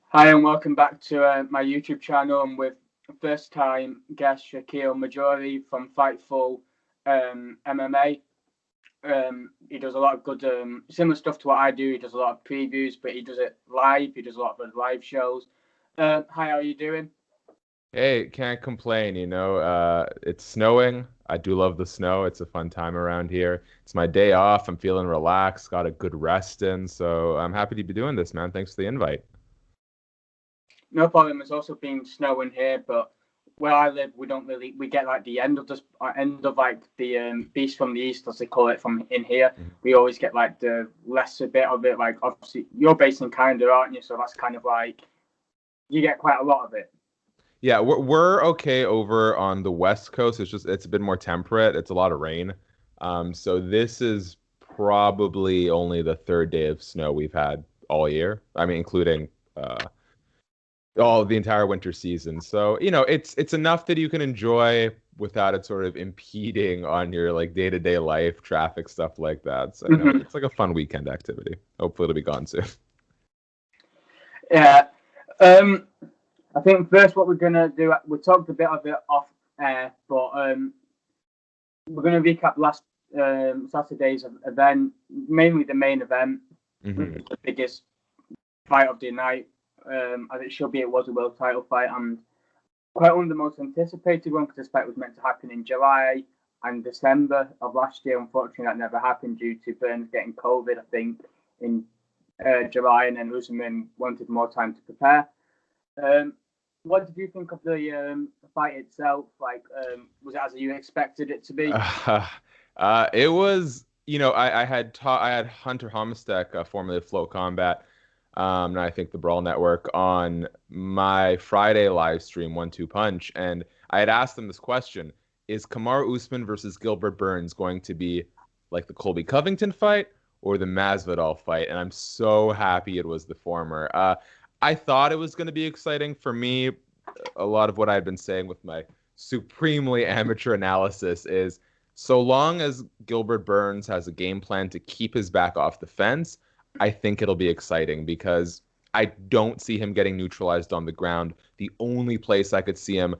Hi and welcome back to my YouTube channel. I'm with first time guest Shakiel Mahjouri from Fightful MMA. He does a lot of good similar stuff to what I do. He does a lot of previews, but he does it live. He does a lot of live shows. Hi, how are you doing? Hey, can't complain, it's snowing. I do love the snow. It's a fun time around here. It's my day off. I'm feeling relaxed, got a good rest in, so I'm happy to be doing this, man. Thanks for the invite. No problem. It's also been snowing here, but where I live, we don't really we get like the end of like the beast from the east, as they call it, from in here. Mhm. We always get like the lesser bit of it. Like obviously, you're based in Canada, aren't you? So that's kind of like you get quite a lot of it. Yeah, we're okay over on the West Coast. It's a bit more temperate. It's a lot of rain. So this is probably only the third day of snow we've had all year. I mean, including all the entire winter season. So, it's enough that you can enjoy without it sort of impeding on your like day-to-day life, traffic, stuff like that. So, Mm-hmm. it's like a fun weekend activity. Hopefully it'll be gone soon. Yeah. Um, I think first what we're gonna do, we talked a bit of it off air, but we're gonna recap last Saturday's event, mainly the main event, which Hmm. was the biggest fight of the night, as it should be. It was a world title fight and quite one of the most anticipated one because this fight was meant to happen in July and December of last year. Unfortunately, that never happened due to Burns getting COVID, I think, in July, and then Usman wanted more time to prepare. Um, what did you think of the fight itself? Like, was it as you expected it to be? It was, I had Hunter Homstek, formerly of Flow Combat, and I think the Brawl Network on my Friday live stream, One Two Punch, and I had asked them this question: Is Kamaru Usman versus Gilbert Burns going to be like the Colby Covington fight or the Masvidal fight? And I'm so happy it was the former. I thought it was going to be exciting for me. A lot of what I've been saying with my supremely amateur analysis is so long as Gilbert Burns has a game plan to keep his back off the fence, I think it'll be exciting because I don't see him getting neutralized on the ground. The only place I could see him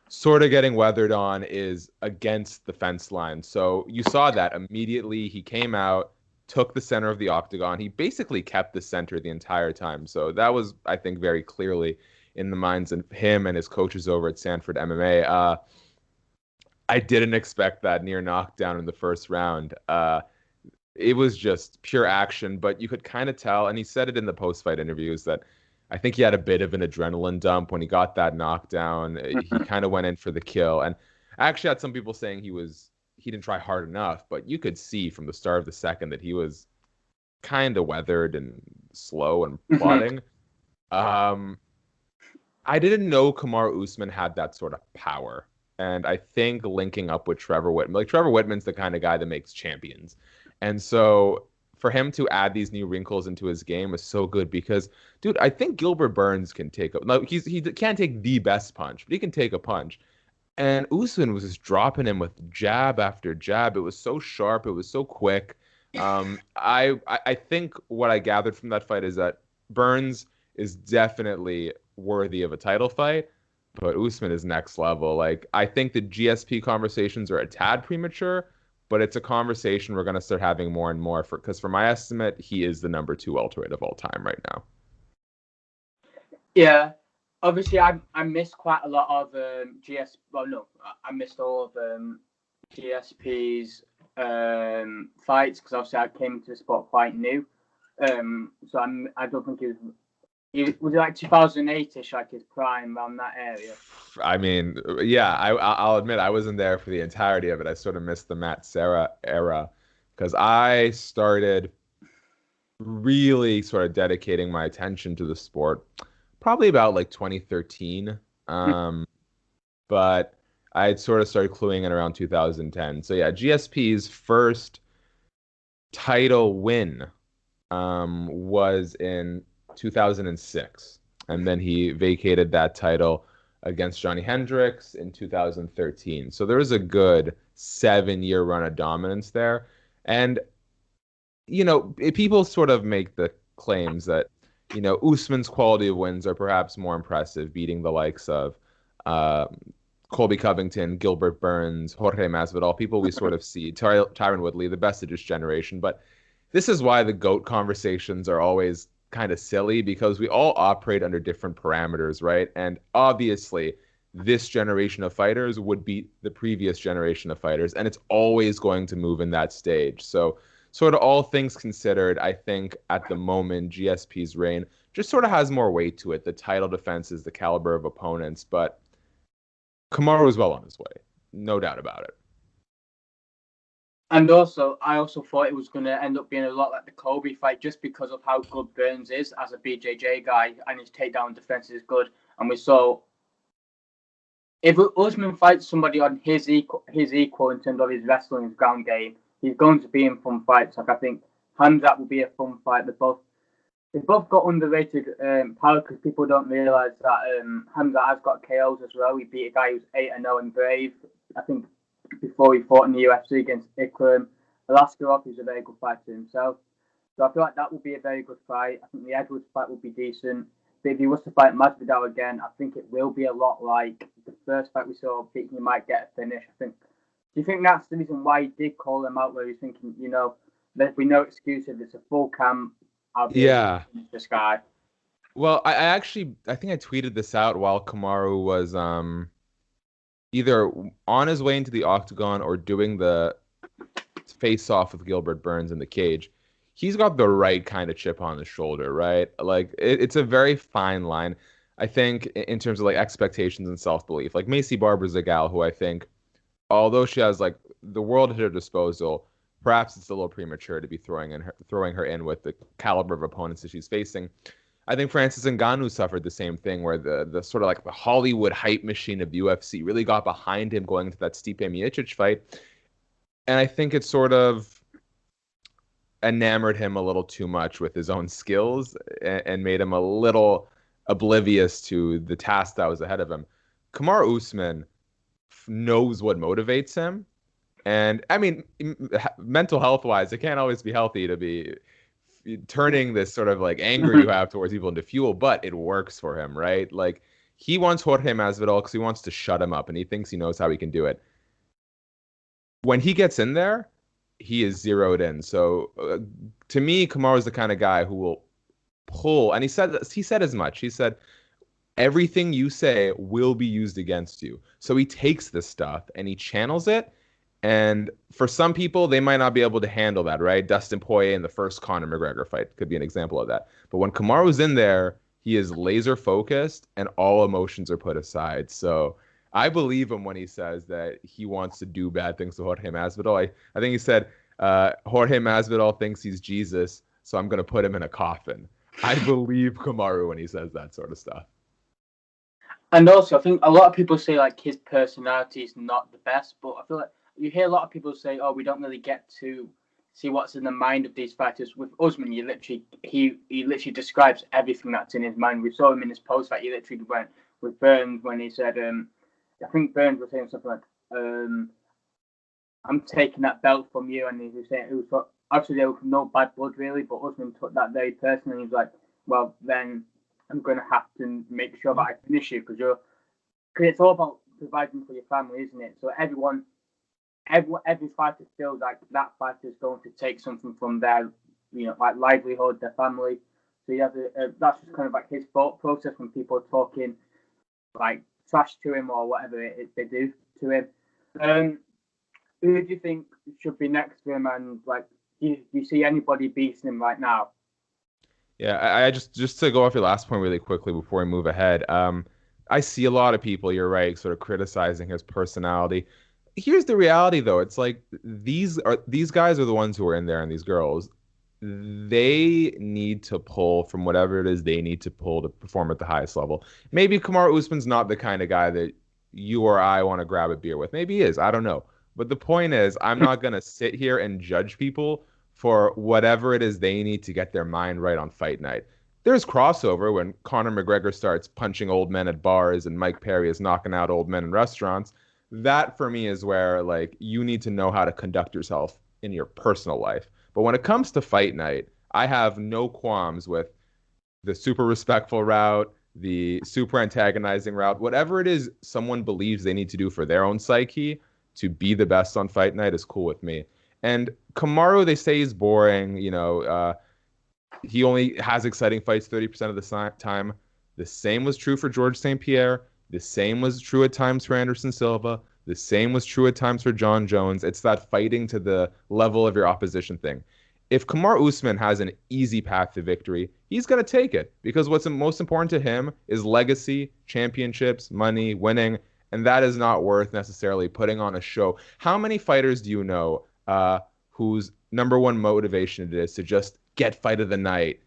sort of getting weathered on is against the fence line. So you saw that immediately he came out, took the center of the octagon. He basically kept the center the entire time. So that was, I think, very clearly in the minds of him and his coaches over at Sanford MMA. I didn't expect that near knockdown in the first round. It was just pure action, but you could kind of tell, and he said it in the post-fight interviews that I think he had a bit of an adrenaline dump when he got that knockdown. He Mm-hmm. kind of went in for the kill, and I actually had some people saying he didn't try hard enough, but you could see from the start of the second that he was kind of weathered and slow and Mm-hmm. plodding. Um, I didn't know Kamar Usman had that sort of power. And I think linking up with Trevor Whitman, like Trevor Whitman's the kind of guy that makes champions. And so for him to add these new wrinkles into his game was so good because, dude, I think Gilbert Burns can take a, no, he can't take the best punch, but he can take a punch. And Usman was just dropping him with jab after jab. It was so sharp. It was so quick. I think what I gathered from that fight is that Burns is definitely worthy of a title fight, but Usman is next level. Like I think the GSP conversations are a tad premature, but it's a conversation we're gonna start having more and more for because for my estimate, he is the number two welterweight of all time right now. Yeah, obviously I missed quite a lot of GS. Well, no, I missed all of GSP's fights because obviously I came into the sport quite new. So I don't think was it like 2008ish, like his prime around that area. I mean, yeah, I'll admit I wasn't there for the entirety of it. I sort of missed the Matt Serra era because I started really sort of dedicating my attention to the sport probably about like 2013. Um, but I had sort of started cluing in around 2010. So yeah, GSP's first title win was in 2006, and then he vacated that title against Johnny Hendricks in 2013. So there was a good 7 year run of dominance there, and people sort of make the claims that Usman's quality of wins are perhaps more impressive, beating the likes of uh, Colby Covington, Gilbert Burns, Jorge Masvidal, people we sort of see, Tyron Woodley, the best of this generation. But this is why the GOAT conversations are always kind of silly because we all operate under different parameters, right? And obviously, this generation of fighters would beat the previous generation of fighters, and it's always going to move in that stage. So, sort of all things considered, I think at the moment, GSP's reign just sort of has more weight to it. The title defenses, the caliber of opponents, but Kamaru is well on his way, no doubt about it. And also, I also thought it was going to end up being a lot like the Kobe fight just because of how good Burns is as a BJJ guy and his takedown defense is good. And we saw if Usman fights somebody on his equal in terms of his wrestling, his ground game, he's going to be in fun fights. Like I think Hamzat will be a fun fight. They've both got underrated power because people don't realize that Hamzat has got KOs as well. He beat a guy who's 8-0 in Brave. I think before he fought in the UFC against Ikram. Alaskarov is a very good fighter himself. So I feel like that will be a very good fight. I think the Edwards fight will be decent. But if he was to fight Masvidal again, I think it will be a lot like the first fight we saw. Thinking he might get a finish. Do you think that's the reason why he did call him out? Where he's thinking, there's be no excuse if it's a full camp. I'll be able to finish this guy. Well, I think I tweeted this out while Kamaru was either on his way into the octagon or doing the face off with Gilbert Burns in the cage. He's got the right kind of chip on his shoulder, right? Like it's a very fine line. I think in terms of like expectations and self-belief. Like Macy Barber's a gal who I think, although she has like the world at her disposal, perhaps it's a little premature to be throwing her in with the caliber of opponents that she's facing. I think Francis Ngannou suffered the same thing, where the sort of like the Hollywood hype machine of the UFC really got behind him going into that Stipe Miocic fight, and I think it sort of enamored him a little too much with his own skills and made him a little oblivious to the task that was ahead of him. Kamaru Usman knows what motivates him, and I mean, mental health wise, it can't always be healthy to be turning this sort of like anger you have towards people into fuel, but it works for him, right? Like he wants Jorge Masvidal because he wants to shut him up and he thinks he knows how he can do it. When he gets in there, he is zeroed in. So to me, Kamaru is the kind of guy who will pull, and he said as much. He said, everything you say will be used against you. So he takes this stuff and he channels it. And for some people, they might not be able to handle that, right? Dustin Poirier in the first Conor McGregor fight could be an example of that. But when Kamaru's in there, he is laser focused and all emotions are put aside. So I believe him when he says that he wants to do bad things to Jorge Masvidal. I think he said, Jorge Masvidal thinks he's Jesus, so I'm going to put him in a coffin. I believe Kamaru when he says that sort of stuff. And also, I think a lot of people say like his personality is not the best, but I feel like you hear a lot of people say, "Oh, we don't really get to see what's in the mind of these fighters." With Usman, he literally describes everything that's in his mind. We saw him in his post fight. He literally went with Burns when he said, "I think Burns was saying something like, I'm taking that belt from you," and he was saying it was actually there was no bad blood really, but Usman took that very personally. He was like, "Well, then I'm going to have to make sure that I finish you because it's all about providing for your family, isn't it?" So every fighter feels like that fighter is going to take something from their, like livelihood, their family. So that's just kind of like his thought process when people are talking like trash to him or whatever they do to him. Who do you think should be next to him? And like, do you see anybody beating him right now? Yeah, I just to go off your last point really quickly before we move ahead. I see a lot of people, you're right, sort of criticizing his personality. Here's the reality though. It's like these guys are the ones who are in there, and these girls, they need to pull from whatever it is they need to pull to perform at the highest level. Maybe Kamaru Usman's not the kind of guy that you or I want to grab a beer with. Maybe he is. I don't know. But the point is, I'm not going to sit here and judge people for whatever it is they need to get their mind right on fight night. There's crossover when Conor McGregor starts punching old men at bars and Mike Perry is knocking out old men in restaurants. That for me is where like you need to know how to conduct yourself in your personal life. But when it comes to fight night, I have no qualms with the super respectful route, the super antagonizing route, whatever it is someone believes they need to do for their own psyche to be the best on fight night is cool with me. And Kamaru, they say he's boring. He only has exciting fights 30% of the time. The same was true for George St. Pierre. The same was true at times for Anderson Silva. The same was true at times for John Jones. It's that fighting to the level of your opposition thing. If Kamaru Usman has an easy path to victory, he's going to take it because what's most important to him is legacy, championships, money, winning, and that is not worth necessarily putting on a show. How many fighters do you know whose number one motivation it is to just get fight of the night,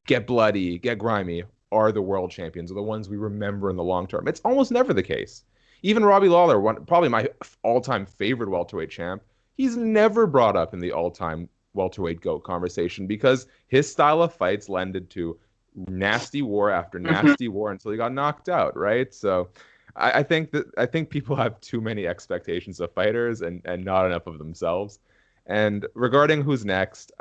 get bloody, get grimy, are the world champions, are the ones we remember in the long term? It's almost never the case. Even Robbie Lawler, probably my all-time favorite welterweight champ, he's never brought up in the all-time welterweight GOAT conversation because his style of fights lended to nasty war after nasty war until he got knocked out, right? So I think people have too many expectations of fighters and not enough of themselves. And regarding who's next,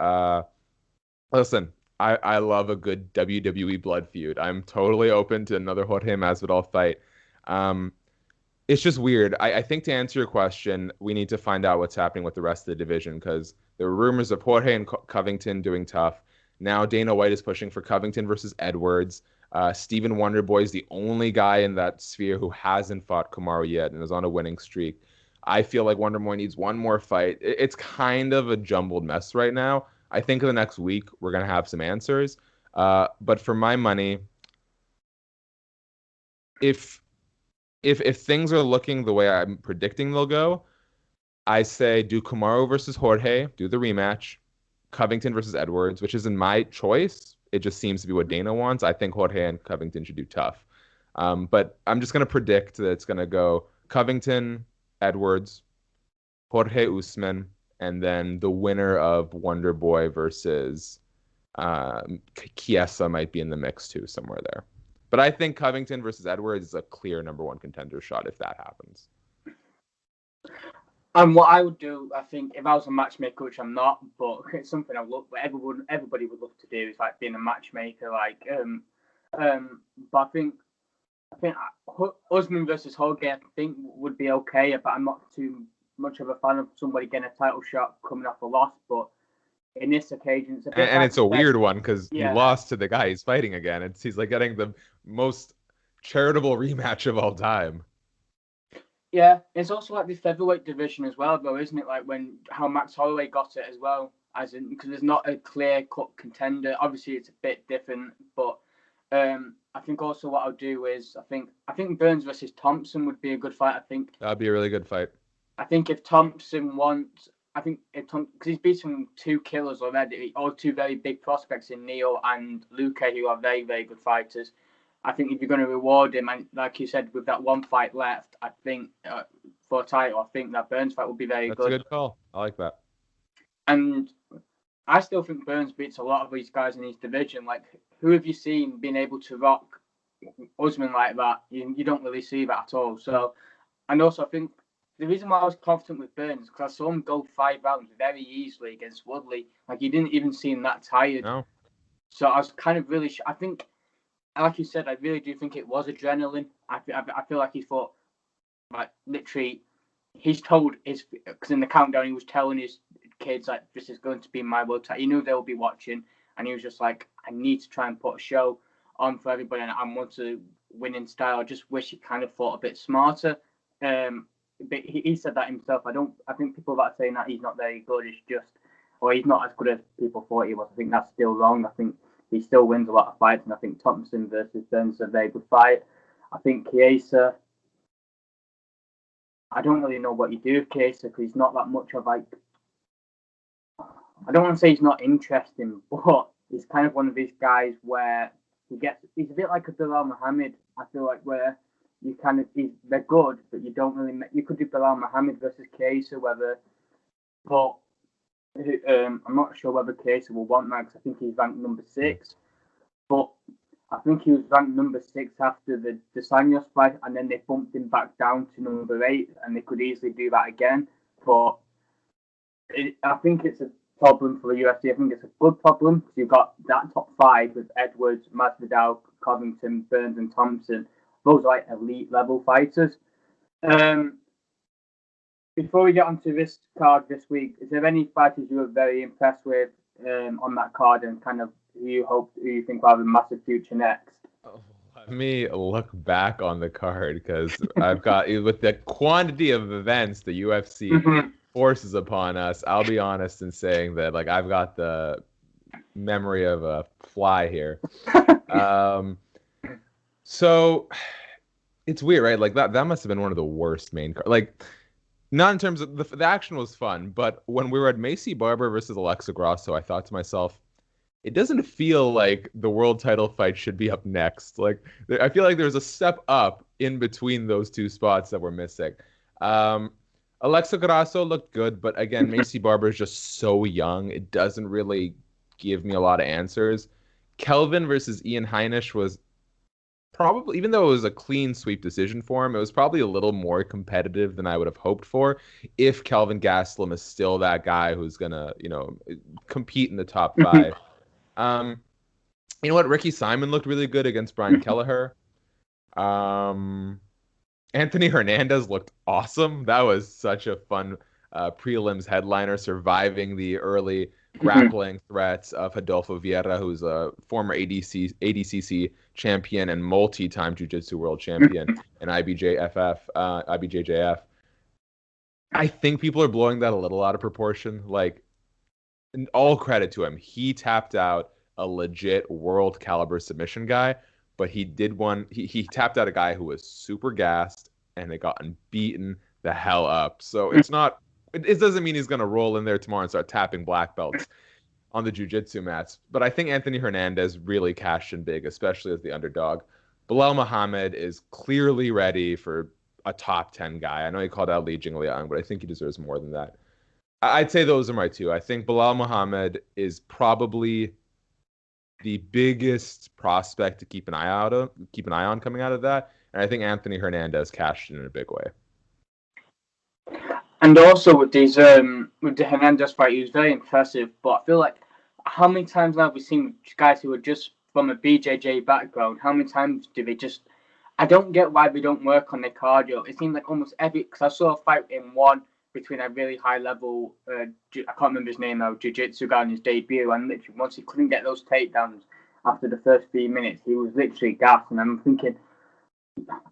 listen, I love a good WWE blood feud. I'm totally open to another Jorge Masvidal fight. It's just weird. I think to answer your question, we need to find out what's happening with the rest of the division because there were rumors of Jorge and Covington doing tough. Now Dana White is pushing for Covington versus Edwards. Stephen Wonderboy is the only guy in that sphere who hasn't fought Kamaru yet and is on a winning streak. I feel like Wonderboy needs one more fight. It's kind of a jumbled mess right now. I think in the next week we're going to have some answers. But for my money, if things are looking the way I'm predicting they'll go, I say do Kamaru versus Jorge, do the rematch, Covington versus Edwards, which isn't my choice. It just seems to be what Dana wants. I think Jorge and Covington should do tough. But I'm just going to predict that it's going to go Covington, Edwards, Jorge Usman, and then the winner of Wonder Boy versus Chiesa might be in the mix too, somewhere there. But I think Covington versus Edwards is a clear number one contender shot if that happens. And what I would do, I think, if I was a matchmaker, which I'm not, but it's something everybody would love to do, is like being a matchmaker. But I think Usman versus Jorge, I think would be okay. But I'm not too much of a fan of somebody getting a title shot coming off a loss. But in this occasion, it's a bit. And it's a weird one because you lost to the guy he's fighting again. He's like getting the most charitable rematch of all time. Yeah, it's also like the featherweight division as well, though, isn't it? Like how Max Holloway got it as well, as in because there's not a clear-cut contender. Obviously, it's a bit different, but I think also what I'll do is I think Burns versus Thompson would be a good fight. I think that'd be a really good fight. I think if Thompson wants, because he's beaten two killers already, or two very big prospects in Neal and Luque, who are very, very good fighters. I think if you're going to reward him, and like you said, with that one fight left, I think for a title, I think that Burns fight would be very good. That's a good call. I like that. And I still think Burns beats a lot of these guys in his division. Like, who have you seen being able to rock Usman like that? You don't really see that at all. So, and also I think the reason why I was confident with Burns is because I saw him go 5 rounds very easily against Woodley. Like, you didn't even seem that tired. No. So I was kind of really. I think, like you said, I really do think it was adrenaline. I feel like he thought, like, literally, he's told because in the countdown he was telling his kids, like, this is going to be my world title. He knew they would be watching, and he was just like, I need to try and put a show on for everybody, and I want to win in style. I just wish he kind of thought a bit smarter. But he said that himself. I think people that are saying that he's not very good is just, or he's not as good as people thought he was. I think that's still wrong. I think he still wins a lot of fights, and I think Thompson versus Burns is a very good fight. I think Chiesa, I don't really know what you do with Chiesa because he's not that much of like. I don't want to say he's not interesting, but he's kind of one of these guys where he's a bit like a Bilal Muhammad. I feel like where you kind of they're good, but you don't really. You could do Bilal Muhammad versus Chiesa, but I'm not sure whether Chiesa will want that because I think he's ranked number 6. But I think he was ranked number 6 after the Dos Anjos fight, and then they bumped him back down to number 8, and they could easily do that again. But I think it's problem for the UFC. I think it's a good problem because you've got that top five with Edwards, Masvidal, Covington, Burns, and Thompson. Those are like elite level fighters. Before we get onto this card this week, is there any fighters you were very impressed with on that card, and kind of who you think will have a massive future next? Let me look back on the card because I've got, with the quantity of events the UFC forces upon us, I'll be honest in saying that like I've got the memory of a fly here. So it's weird, right? Like that must have been one of the worst main cards. Like, not in terms of the action was fun, but when we were at Macy Barber versus Alexa Grasso, I thought to myself, it doesn't feel like the world title fight should be up next. Like, I feel like there's a step up in between those two spots that we're missing. Alexa Grasso looked good, but again, Macy Barber is just so young. It doesn't really give me a lot of answers. Kelvin versus Ian Heinisch was probably, even though it was a clean sweep decision for him, it was probably a little more competitive than I would have hoped for if Kelvin Gastelum is still that guy who's going to, compete in the top five. You know what? Ricky Simon looked really good against Brian Kelleher. Anthony Hernandez looked awesome. That was such a fun prelims headliner, surviving the early grappling threats of Adolfo Vieira, who's a former ADCC champion and multi-time Jiu-Jitsu world champion and IBJJF. I think people are blowing that a little out of proportion. Like, all credit to him. He tapped out a legit world caliber submission guy, but he tapped out a guy who was super gassed and they gotten beaten the hell up. So it doesn't mean he's going to roll in there tomorrow and start tapping black belts on the jiu-jitsu mats. But I think Anthony Hernandez really cashed in big, especially as the underdog. Bilal Muhammad is clearly ready for a top 10 guy. I know he called out Li Jingliang, but I think he deserves more than that. I'd say those are my two. I think Bilal Muhammad is probably the biggest prospect to keep an eye on coming out of that. And I think Anthony Hernandez cashed in a big way. And also with the Hernandez fight, he was very impressive. But I feel like, how many times now have we seen guys who are just from a BJJ background? How many times do they just? I don't get why they don't work on their cardio. It seems like almost every, because I saw a fight in one between a really high level, I can't remember his name now, jiu-jitsu guy in his debut, and literally once he couldn't get those takedowns after the first 3 minutes, he was literally gassed. And I'm thinking,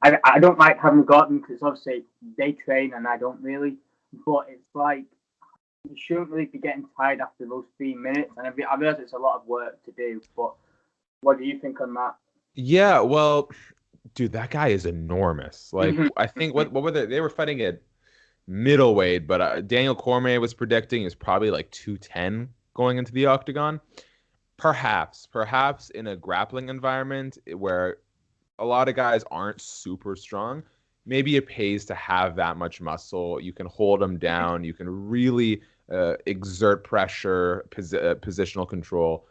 I don't like having Gordon because obviously they train and I don't really, but it's like you shouldn't really be getting tired after those 3 minutes. And I realize it's a lot of work to do, but what do you think on that? Yeah, well, dude, that guy is enormous. Like, I think what were they were fighting at middleweight, but Daniel Cormier was predicting is probably like 210 going into the octagon. Perhaps in a grappling environment where a lot of guys aren't super strong, maybe it pays to have that much muscle. You can hold them down. You can really exert pressure, positional control.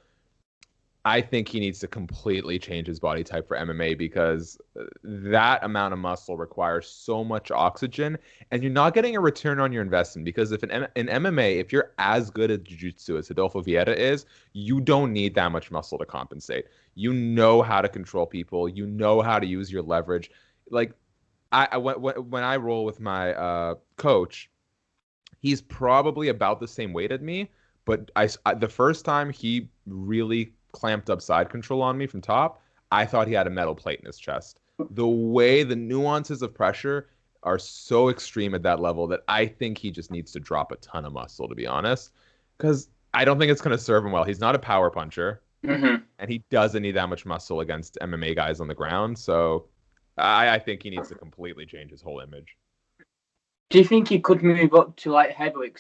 I think he needs to completely change his body type for MMA because that amount of muscle requires so much oxygen, and you're not getting a return on your investment. Because if in MMA, if you're as good at jiu-jitsu as Adolfo Vieira is, you don't need that much muscle to compensate. You know how to control people. You know how to use your leverage. Like, when I roll with my coach, he's probably about the same weight as me, but the first time he really clamped up side control on me from top, I thought he had a metal plate in his chest. The way the nuances of pressure are so extreme at that level that I think he just needs to drop a ton of muscle, to be honest, because I don't think it's going to serve him well. He's not a power puncher, and he doesn't need that much muscle against MMA guys on the ground. So I think he needs to completely change his whole image. Do you think he could move up to light heavyweight?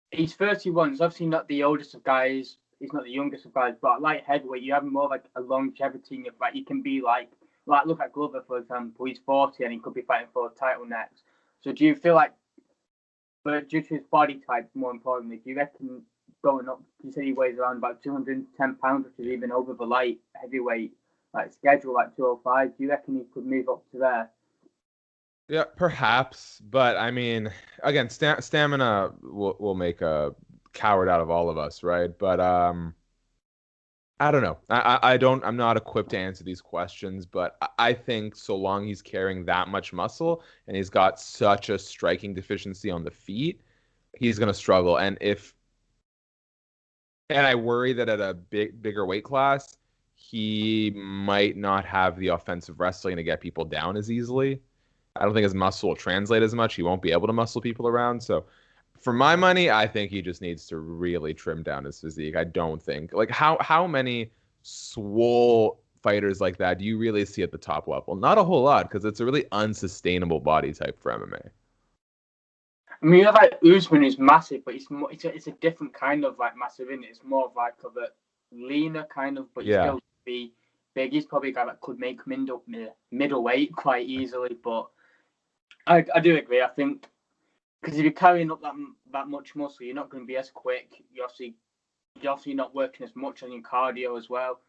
He's 31. He's obviously not the oldest of guys. He's not the youngest of guys, but light heavyweight, you have more like a longevity in your fight. You can be like look at Glover, for example. He's 40 and he could be fighting for a title next. So do you feel like, but due to his body type, more importantly, do you reckon going up, you said he weighs around about 210 pounds, which is even over the light heavyweight like schedule, like 205. Do you reckon he could move up to there? Yeah, perhaps, but I mean, again, stamina will make a coward out of all of us, right? But I don't know. I don't. I'm not equipped to answer these questions, but I think so long he's carrying that much muscle and he's got such a striking deficiency on the feet, he's gonna struggle. And I worry that at a bigger weight class, he might not have the offensive wrestling to get people down as easily. I don't think his muscle will translate as much. He won't be able to muscle people around. So for my money, I think he just needs to really trim down his physique. I don't think like how many swole fighters like that do you really see at the top level? Not a whole lot because it's a really unsustainable body type for MMA. I mean, you have like Usman is massive, but it's a different kind of like massive, isn't it? It's more of like of a leaner kind of, but you Yeah. still be big. He's probably a guy that could make middleweight quite easily. But I do agree. I think because if you're carrying up that much muscle, you're not going to be as quick. You're obviously not working as much on your cardio as well.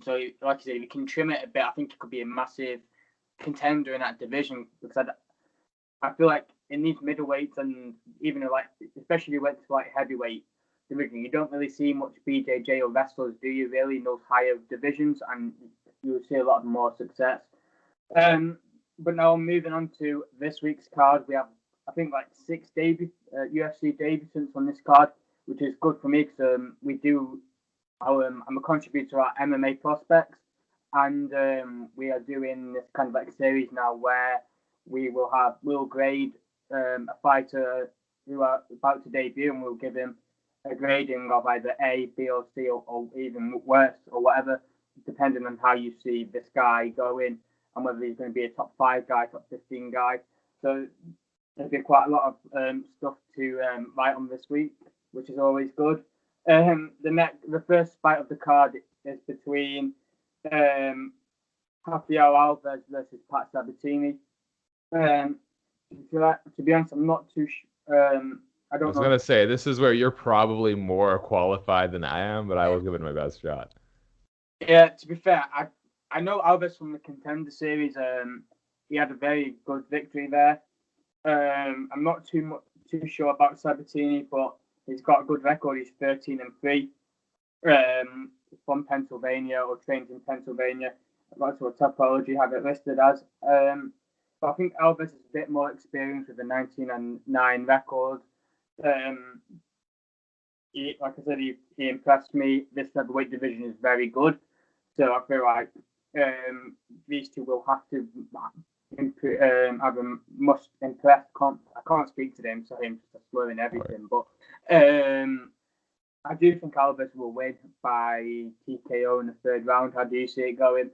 So like I said, if you can trim it a bit, I think it could be a massive contender in that division because I feel like in these middleweights and even like especially if you went to like heavyweight division, you don't really see much BJJ or wrestlers, do you? Really, in those higher divisions, and you will see a lot more success. But now moving on to this week's card, we have I think like 6 UFC debuts on this card, which is good for me because we do. I'm a contributor to our MMA prospects, and we are doing this kind of like series now where we'll grade a fighter who are about to debut, and we'll give him a grading of either A, B, or C, or even worse, or whatever, depending on how you see this guy going and whether he's going to be a top 5 guy, top 15 guy. So there'll be quite a lot of stuff to write on this week, which is always good. The first fight of the card is between Rafael Alves versus Pat Sabatini. To be honest, I'm not too. I don't know. I was gonna say this is where you're probably more qualified than I am, but I will give it my best shot. Yeah, to be fair, I know Alves from the Contender Series. He had a very good victory there. I'm not too sure about Sabatini, but he's got a good record. He's 13-3. From Pennsylvania or trained in Pennsylvania. That's what Topology have it listed as. But I think Alves is a bit more experienced with the 19-9 record. Like I said, he impressed me. This featherweight division is very good. So I feel like these two will have to have a must impress. I can't speak to them, so I'm just slurring everything. But I do think Alves will win by TKO in the 3rd round. How do you see it going?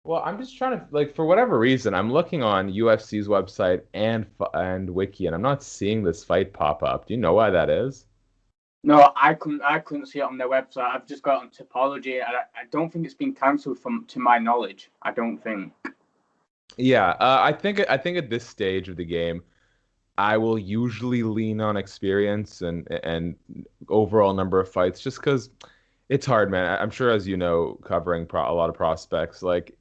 Well, I'm just trying to like for whatever reason, I'm looking on UFC's website and Wiki, and I'm not seeing this fight pop up. Do you know why that is? No, I couldn't see it on their website. I've just got on Topology. I don't think it's been cancelled to my knowledge. I don't think. Yeah, I think at this stage of the game, I will usually lean on experience and overall number of fights, just because it's hard, man. I'm sure, as you know, covering a lot of prospects, like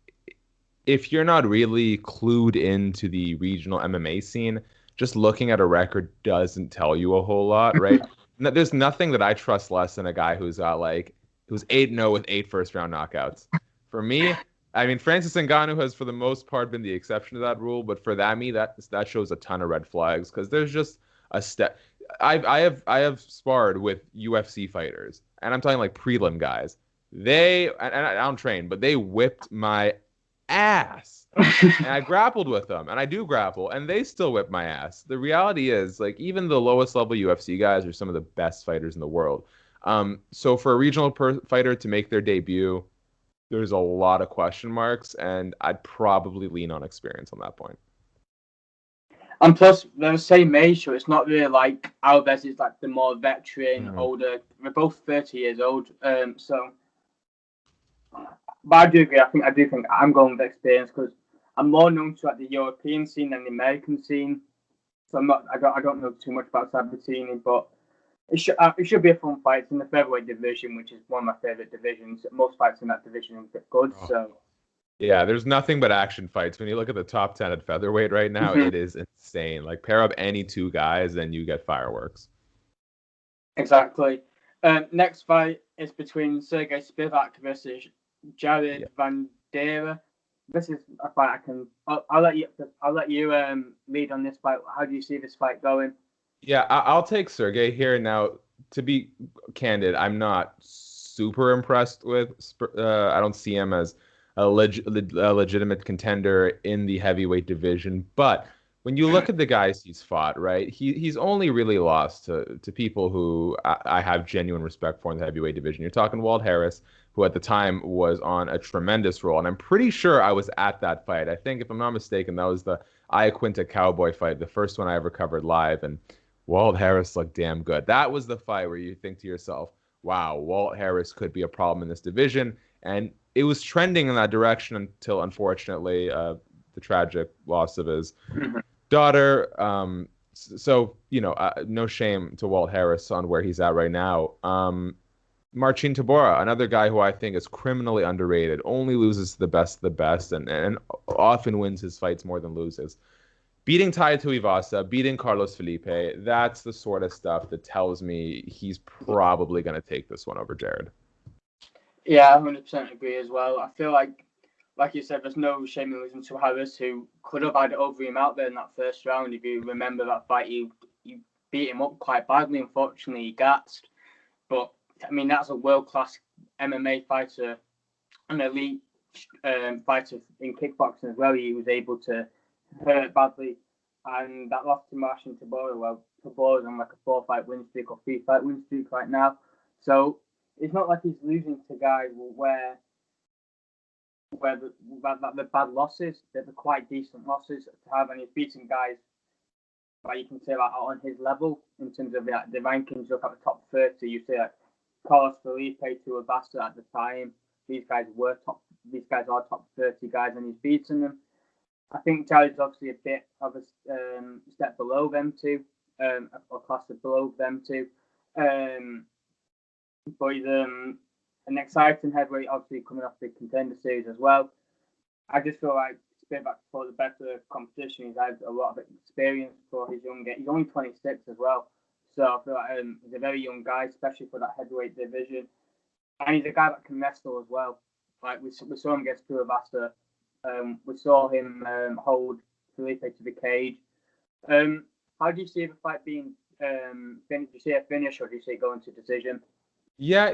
if you're not really clued into the regional MMA scene, just looking at a record doesn't tell you a whole lot, right? There's nothing that I trust less than a guy who's 8-0 with 8 first-round knockouts. For me, I mean, Francis Ngannou has, for the most part, been the exception to that rule. But for that shows a ton of red flags because there's just a step. I have sparred with UFC fighters, and I'm talking like prelim guys. I don't train, but they whipped my ass, and I grappled with them, and I do grapple, and they still whip my ass. The reality is, like, even the lowest level UFC guys are some of the best fighters in the world. So for a regional fighter to make their debut, there's a lot of question marks, and I'd probably lean on experience on that point. And plus, they're the same age, so it's not really like Alves is like the more veteran, older. We're both 30 years old. But I do agree. I do think I'm going with experience because I'm more known to like the European scene than the American scene. So I don't know too much about Sabatini, but it should be a fun fight. It's in the featherweight division, which is one of my favorite divisions. Most fights in that division are good. So yeah, there's nothing but action fights. When you look at the top 10 at featherweight right now, it is insane. Like pair up any 2 guys, and you get fireworks. Exactly. Next fight is between Sergey Spivak versus Jared Yeah. Vandera. This is a fight I can. I'll let you. I'll let you lead on this fight. How do you see this fight going? Yeah, I'll take Sergey here. Now, to be candid, I'm not super impressed with. I don't see him as a legitimate contender in the heavyweight division. But when you look at the guys he's fought, right, he's only really lost to people who I have genuine respect for in the heavyweight division. You're talking Walt Harris, who at the time was on a tremendous roll, and I'm pretty sure I was at that fight. I think, if I'm not mistaken, that was the Iaquinta Cowboy fight, the first one I ever covered live, and Walt Harris looked damn good. That was the fight where you think to yourself, wow, Walt Harris could be a problem in this division. And it was trending in that direction until, unfortunately, the tragic loss of his daughter. No shame to Walt Harris on where he's at right now. Marcin Tabora, another guy who I think is criminally underrated, only loses to the best of the best and often wins his fights more than loses. Beating Tai Tuivasa, beating Carlos Felipe, that's the sort of stuff that tells me he's probably going to take this one over Jared. Yeah, 100% agree as well. I feel like you said, there's no shame in losing to Harris, who could have had it over him out there in that first round. If you remember that fight, you beat him up quite badly. Unfortunately, he gassed. But I mean, that's a world-class MMA fighter, an elite fighter in kickboxing as well. He was able to hurt badly, and that loss to Marcin Tabora. Well, Tabora's on like a 4-fight win streak or 3-fight win streak right now. So it's not like he's losing to guys where the bad losses. They're quite decent losses to have, and he's beating guys like you can say like on his level in terms of the rankings. Look at the top 30. You say like Carlos Felipe to Abasta at the time. These guys were top. These guys are top 30 guys, and he's beaten them. I think Jared's obviously a bit of a step below them too, or class below them too. But he's an exciting heavyweight, obviously coming off the contender series as well. I just feel like Spivak for the better competition. He's had a lot of experience for his young. He's only 26 as well, so I feel like he's a very young guy, especially for that heavyweight division. And he's a guy that can wrestle as well. Like we saw him against Tuivasa. We saw him hold Felipe to the cage. How do you see the fight being? Do you see a finish or do you see it going to decision? Yeah,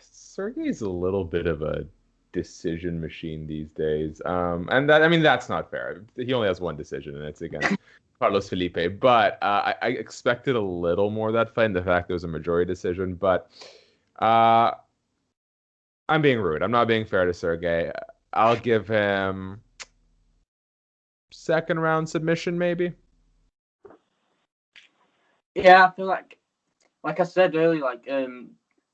Sergey's a little bit of a decision machine these days. And that, I mean, that's not fair. He only has one decision, and it's against Carlos Felipe. But I expected a little more of that fight, and the fact it was a majority decision. But I'm being rude. I'm not being fair to Sergey. I'll give him second round submission, maybe. Yeah, I feel like I said earlier,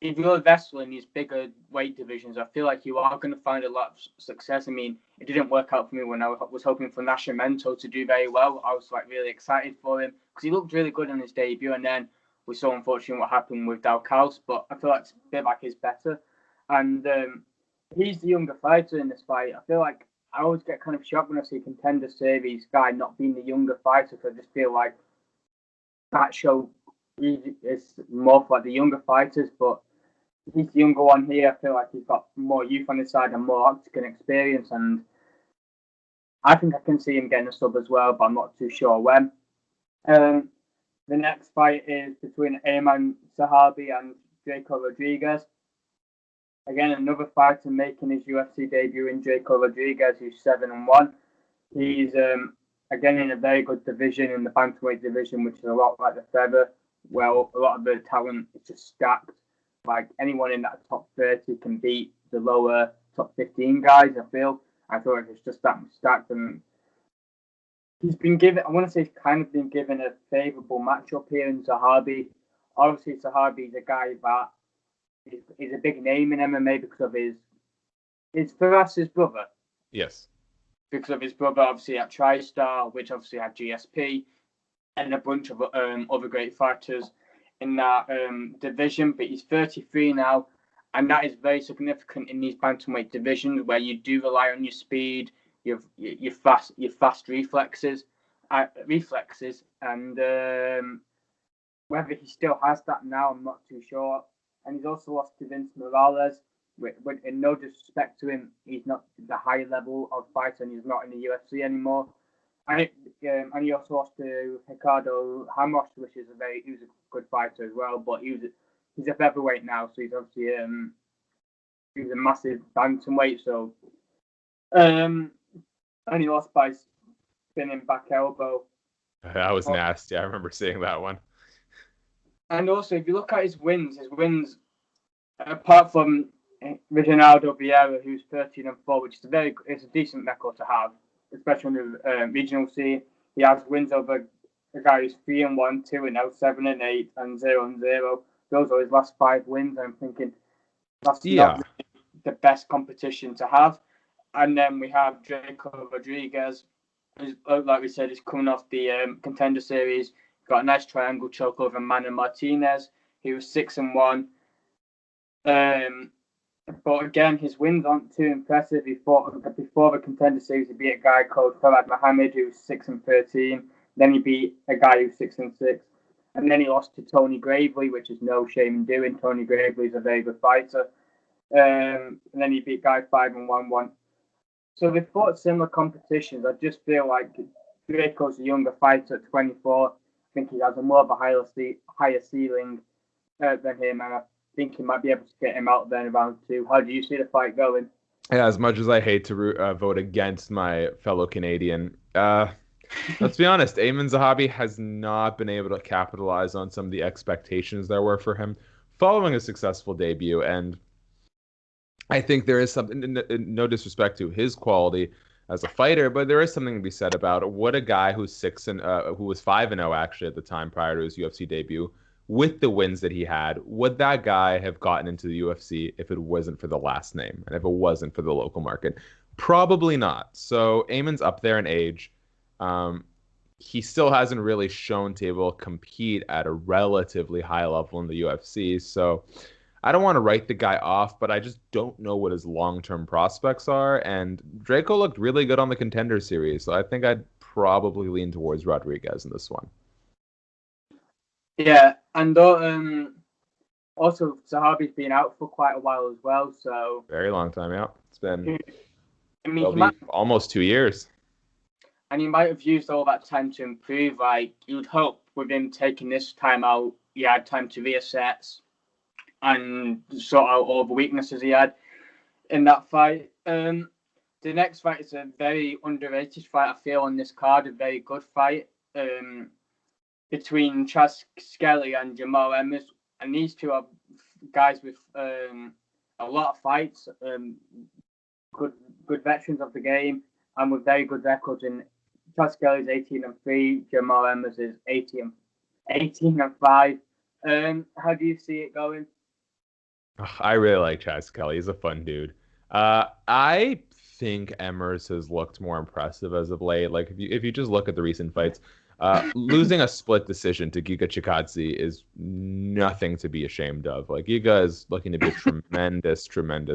if you're wrestling these bigger weight divisions, I feel like you are going to find a lot of success. I mean, it didn't work out for me when I was hoping for Nascimento to do very well. I was like really excited for him because he looked really good in his debut, and then we saw unfortunately what happened with Dalkaus. But I feel like Spivak is better, and he's the younger fighter in this fight. I feel like I always get kind of shocked when I see Contender Series guy not being the younger fighter, because I just feel like that show is more for like the younger fighters, but he's the younger one here. I feel like he's got more youth on his side and more octagon experience, and I think I can see him getting a sub as well, but I'm not too sure when. Um, the next fight is between Ayman Sahabi and Jaco Rodriguez. Again, another fighter making his UFC debut in Jaco Rodriguez, who's 7-1. He's again in a very good division in the bantamweight division, which is a lot like the feather. Well, a lot of the talent is just stacked. Like anyone in that top 30 can beat the lower top 15 guys. I feel like it's just that stacked, and he's been given. I want to say he's kind of been given a favourable matchup here in Zahabi. Obviously, Zahabi is a guy that is a big name in MMA because of his Faras's brother. Yes. Because of his brother, obviously at TriStar, which obviously had GSP and a bunch of other great fighters in that division. But he's 33 now, and that is very significant in these bantamweight divisions where you do rely on your speed, your fast reflexes, and Whether he still has that now, I'm not too sure. And he's also lost to Vince Morales. With in no disrespect to him, he's not the high level of fighter, and he's not in the UFC anymore. And he also lost to Ricardo Ramos, which is he was a good fighter as well, but he's a featherweight now, so he's obviously he's a massive bantamweight. So and he lost by spinning back elbow. That was nasty. I remember seeing that one. And also, if you look at his wins, apart from Reginaldo Vieira, who's 13-4, which is it's a decent record to have, especially on the regional scene. He has wins over a guy who's 3-1, 2-0, 7-8, and 0-0. Those are his last 5 wins. I'm thinking that's not really the best competition to have. And then we have Draco Rodriguez, who's, like we said, is coming off the Contender Series. Got a nice triangle choke over Manny Martinez. He was 6-1. But again, his wins aren't too impressive. He fought before the Contender Series. He beat a guy called Farad Mohammed, who was 6-13. Then he beat a guy who's 6-6, and then he lost to Tony Gravely, which is no shame in doing. Tony Gravely is a very good fighter. And then he beat guy 5-1. So they fought similar competitions. I just feel like Draco's a younger fighter at 24. I think he has a more of a higher ceiling than him, and I think he might be able to get him out there in round 2. How do you see the fight going? Yeah, as much as I hate to vote against my fellow Canadian, let's be honest, Aiemann Zahabi has not been able to capitalize on some of the expectations there were for him following a successful debut. And I think there is something, no disrespect to his quality as a fighter, but there is something to be said about what a guy who was 5-0 actually at the time prior to his UFC debut, with the wins that he had, would that guy have gotten into the UFC if it wasn't for the last name and if it wasn't for the local market? Probably not. So Aimann's up there in age. He still hasn't really shown to be able to compete at a relatively high level in the UFC. So I don't want to write the guy off, but I just don't know what his long-term prospects are. And Draco looked really good on the Contender Series, so I think I'd probably lean towards Rodriguez in this one. Yeah, and also Zahabi's been out for quite a while as well, so very long time out. It's been almost 2 years. And he might have used all that time to improve. Like, you'd hope with him taking this time out, he had time to reassess and sort out all the weaknesses he had in that fight. The next fight is a very underrated fight, I feel, on this card. A very good fight between Chas Skelly and Jamal Emmers. And these two are guys with a lot of fights, good veterans of the game, and with very good records. In Chas Skelly is 18-3, Jamal Emmers is 18-5. How do you see it going? I really like Chas Kelly. He's a fun dude. I think Emmers has looked more impressive as of late. Like if you just look at the recent fights, losing a split decision to Giga Chikadze is nothing to be ashamed of. Like Giga is looking to be a tremendous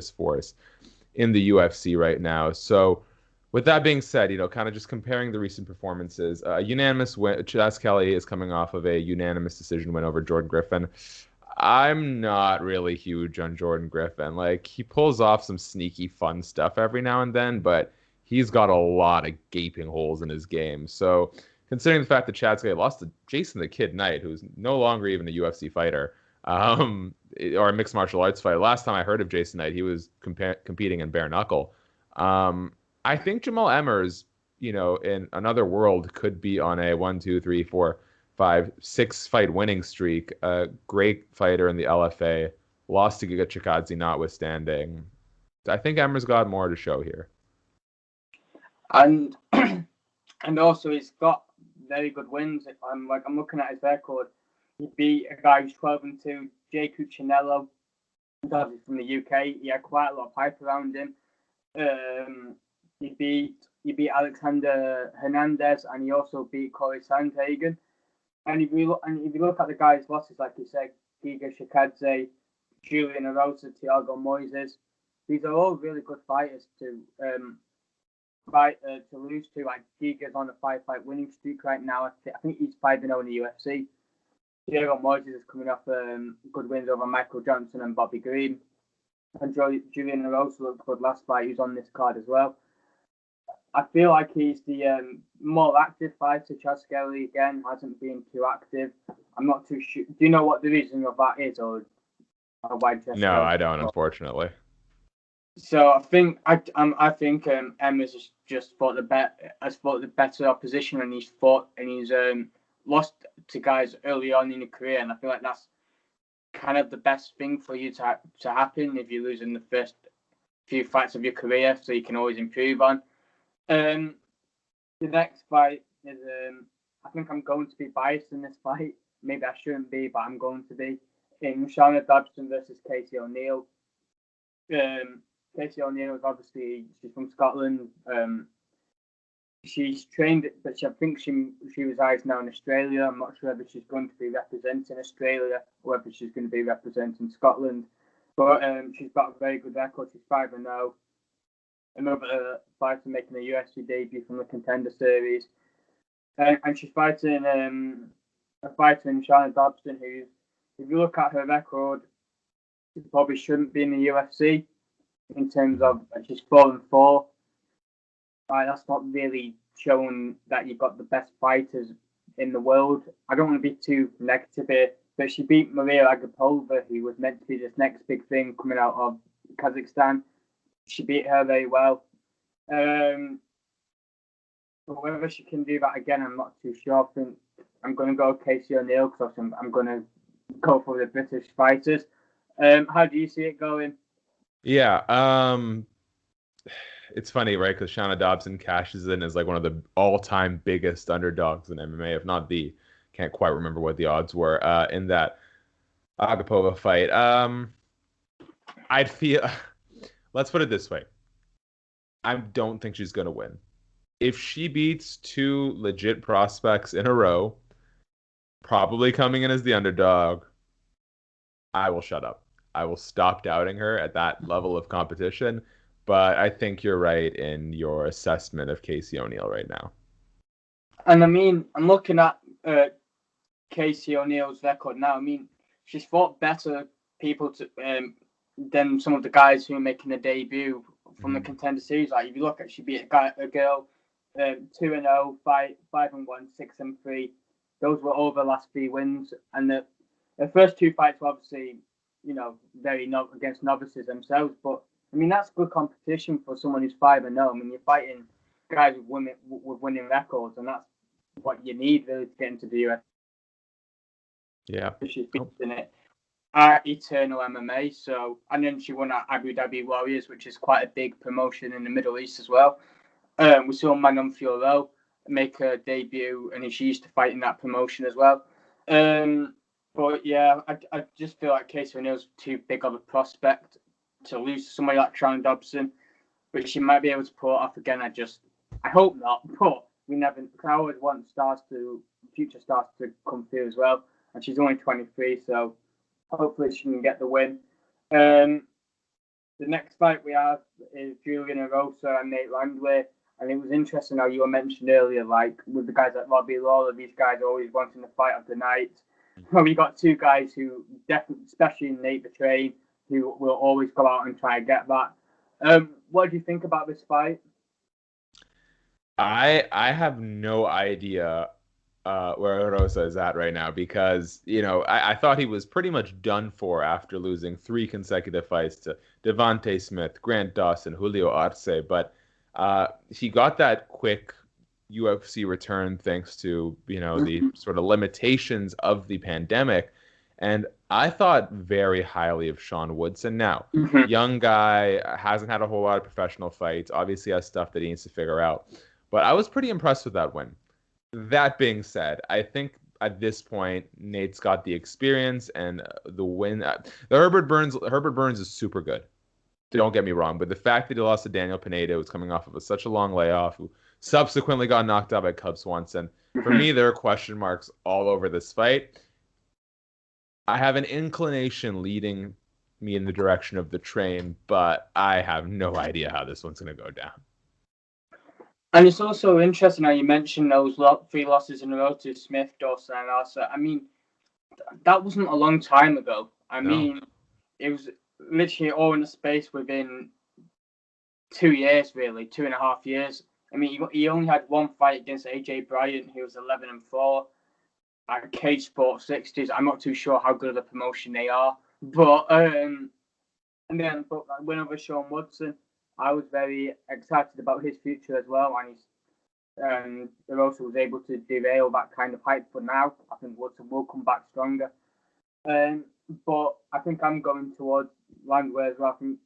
force in the UFC right now. So with that being said, kind of just comparing the recent performances, unanimous win. Chas Kelly is coming off of a unanimous decision win over Jordan Griffin. I'm not really huge on Jordan Griffin. Like, he pulls off some sneaky fun stuff every now and then, but he's got a lot of gaping holes in his game. So, considering the fact that Chad Skelly lost to Jason the Kid Knight, who's no longer even a UFC fighter, or a mixed martial arts fighter. Last time I heard of Jason Knight, he was competing in bare knuckle. I think Jamal Emmers, in another world, could be on a 1, 2, 3, 4, 5, 6 fight winning streak. A great fighter in the LFA, lost to Giga Chikadze notwithstanding. I think Emmers got more to show here. And also he's got very good wins. If I'm looking at his record, he beat a guy who's 12-2, Jay Cuccinello, from the UK. He had quite a lot of hype around him. He beat Alexander Hernandez, and he also beat Corey Sandhagen. And if you look at the guys' losses, like you said, Giga Chikadze, Julian Erosa, Thiago Moises, these are all really good fighters to lose to. Like Giga's on a 5-fight winning streak right now. I think he's 5-0 in the UFC. Diego Moises is coming off good wins over Michael Johnson and Bobby Green. And Julian Erosa looked good last fight. He was on this card as well. I feel like he's the more active fighter. Shakiel again hasn't been too active. I'm not too sure. Do you know what the reason of that is, or why Shakiel? No, I don't, unfortunately. So I think Emma's just fought the better opposition, and he's lost to guys early on in your career, and I feel like that's kind of the best thing for you to happen if you lose in the first few fights of your career, so you can always improve on. The next fight is I think I'm going to be biased in this fight. Maybe I shouldn't be, but I'm going to be in Shauna Dobson versus Casey O'Neill. Casey O'Neill is obviously she's from Scotland. She's trained, but I think she resides now in Australia. I'm not sure whether she's going to be representing Australia or whether she's going to be representing Scotland. But she's got a very good record. She's 5-0. Another fighter making a UFC debut from the Contender Series, and she's fighting a fighter in Shauna Dobson who, if you look at her record, she probably shouldn't be in the UFC in terms of she's 4-4. That's not really showing that you've got the best fighters in the world. I don't want to be too negative here, but she beat Maria Agapova, who was meant to be this next big thing coming out of Kazakhstan. She beat her very well. But whether she can do that again, I'm not too sure. I think I'm going to go Casey O'Neill because I'm going to go for the British fighters. How do you see it going? Yeah, it's funny, right? Because Shauna Dobson cashes in as like one of the all-time biggest underdogs in MMA, if not the. Can't quite remember what the odds were in that Agapova fight. I'd feel. Let's put it this way. I don't think she's going to win. If she beats two legit prospects in a row, probably coming in as the underdog, I will shut up. I will stop doubting her at that level of competition. But I think you're right in your assessment of Casey O'Neill right now. And I mean, I'm looking at Casey O'Neill's record now. I mean, she's fought better people than some of the guys who are making a debut from the Contender Series. Like if you look at, she beat a girl 2-0, 5-1, 6-3. Those were all the last 3 wins, and the first 2 fights were obviously, very against novices themselves. But I mean, that's good competition for someone who's 5-0. I mean, you're fighting guys with winning records, and that's what you need really to get into the UFC. Yeah, she's beaten it at Eternal MMA. So, and then she won at Abu Dhabi Warriors, which is quite a big promotion in the Middle East as well. We saw Manon Fiorot make her debut, and she used to fight in that promotion as well. But yeah, I just feel like Casey O'Neill's too big of a prospect to lose to somebody like Shauna Dobson, which she might be able to pull off again. I hope not, but we never. I always want future stars to come through as well, and she's only 23, so hopefully she can get the win. The next fight we have is Julian Erosa and Nate Landwehr. And it was interesting how you were mentioned earlier, like with the guys like Robbie Lawler, these guys are always wanting the fight of the night. Well, we got 2 guys who definitely, especially Nate the Train, who will always go out and try and get that. What do you think about this fight? I have no idea where Rosa is at right now because, I thought he was pretty much done for after losing 3 consecutive fights to Devontae Smith, Grant Dawson, Julio Arce, but he got that quick UFC return thanks to, the sort of limitations of the pandemic. And I thought very highly of Sean Woodson. Now, young guy, hasn't had a whole lot of professional fights, obviously has stuff that he needs to figure out. But I was pretty impressed with that win. That being said, I think at this point, Nate's got the experience and the win. The Herbert Burns is super good. Don't get me wrong, but the fact that he lost to Daniel Pineda, who's coming off of such a long layoff, who subsequently got knocked out by Cub Swanson, for me, there are question marks all over this fight. I have an inclination leading me in the direction of the Train, but I have no idea how this one's going to go down. And it's also interesting how you mentioned those 3 losses in a row to Smith, Dawson, and Arce. I mean, that wasn't a long time ago. I No. mean, it was literally all in a space within 2 years, really, 2.5 years. I mean, he only had one fight against AJ Bryant, who was 11-4 at Cage Sports 60s. I'm not too sure how good of a promotion they are, but and then but like, win over Sean Woodson. I was very excited about his future as well, and he's also was able to derail that kind of hype. But now I think Woodson will come back stronger. Um, but I think I'm going towards Landwehr as well. I think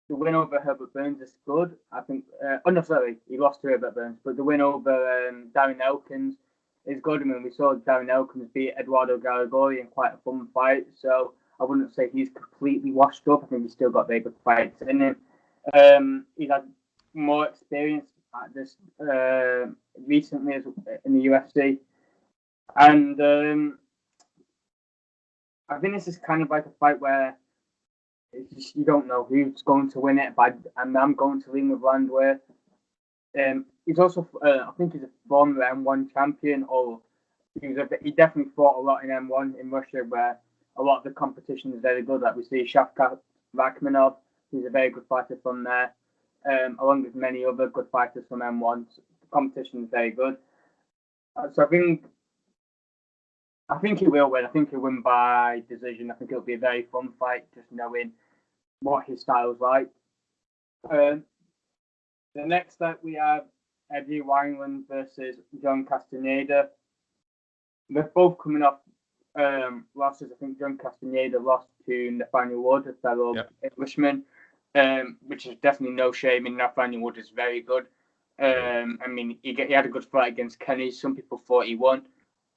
the win over Herbert Burns is good. I think. Oh no, sorry, he lost to Herbert Burns, but the win over Darren Elkins is good. I mean, we saw Darren Elkins beat Eduardo Garagori in quite a fun fight, so I wouldn't say he's completely washed up. I think he's still got very good fights in him. He's had more experience at this recently in the UFC, and I think this is kind of like a fight where it's just, you don't know who's going to win it, but I'm going to lean with Landwehr. He's also, I think he's a former M1 champion, or he definitely fought a lot in M1 in Russia, where a lot of the competition is very good. Like we see Shavkat Rakhmonov, who's a very good fighter from there, along with many other good fighters from M1. So the competition is very good. So I think he will win. I think he'll win by decision. I think it'll be a very fun fight, just knowing what his style's like. Um, the next up we have Eddie Wineland versus John Castaneda. They're both coming off losses. I think John Castaneda lost to Nathaniel Wood, a fellow Englishman, which is definitely no shame. And Nathaniel Wood is very good. I mean, he had a good fight against Kenny. Some people thought he won.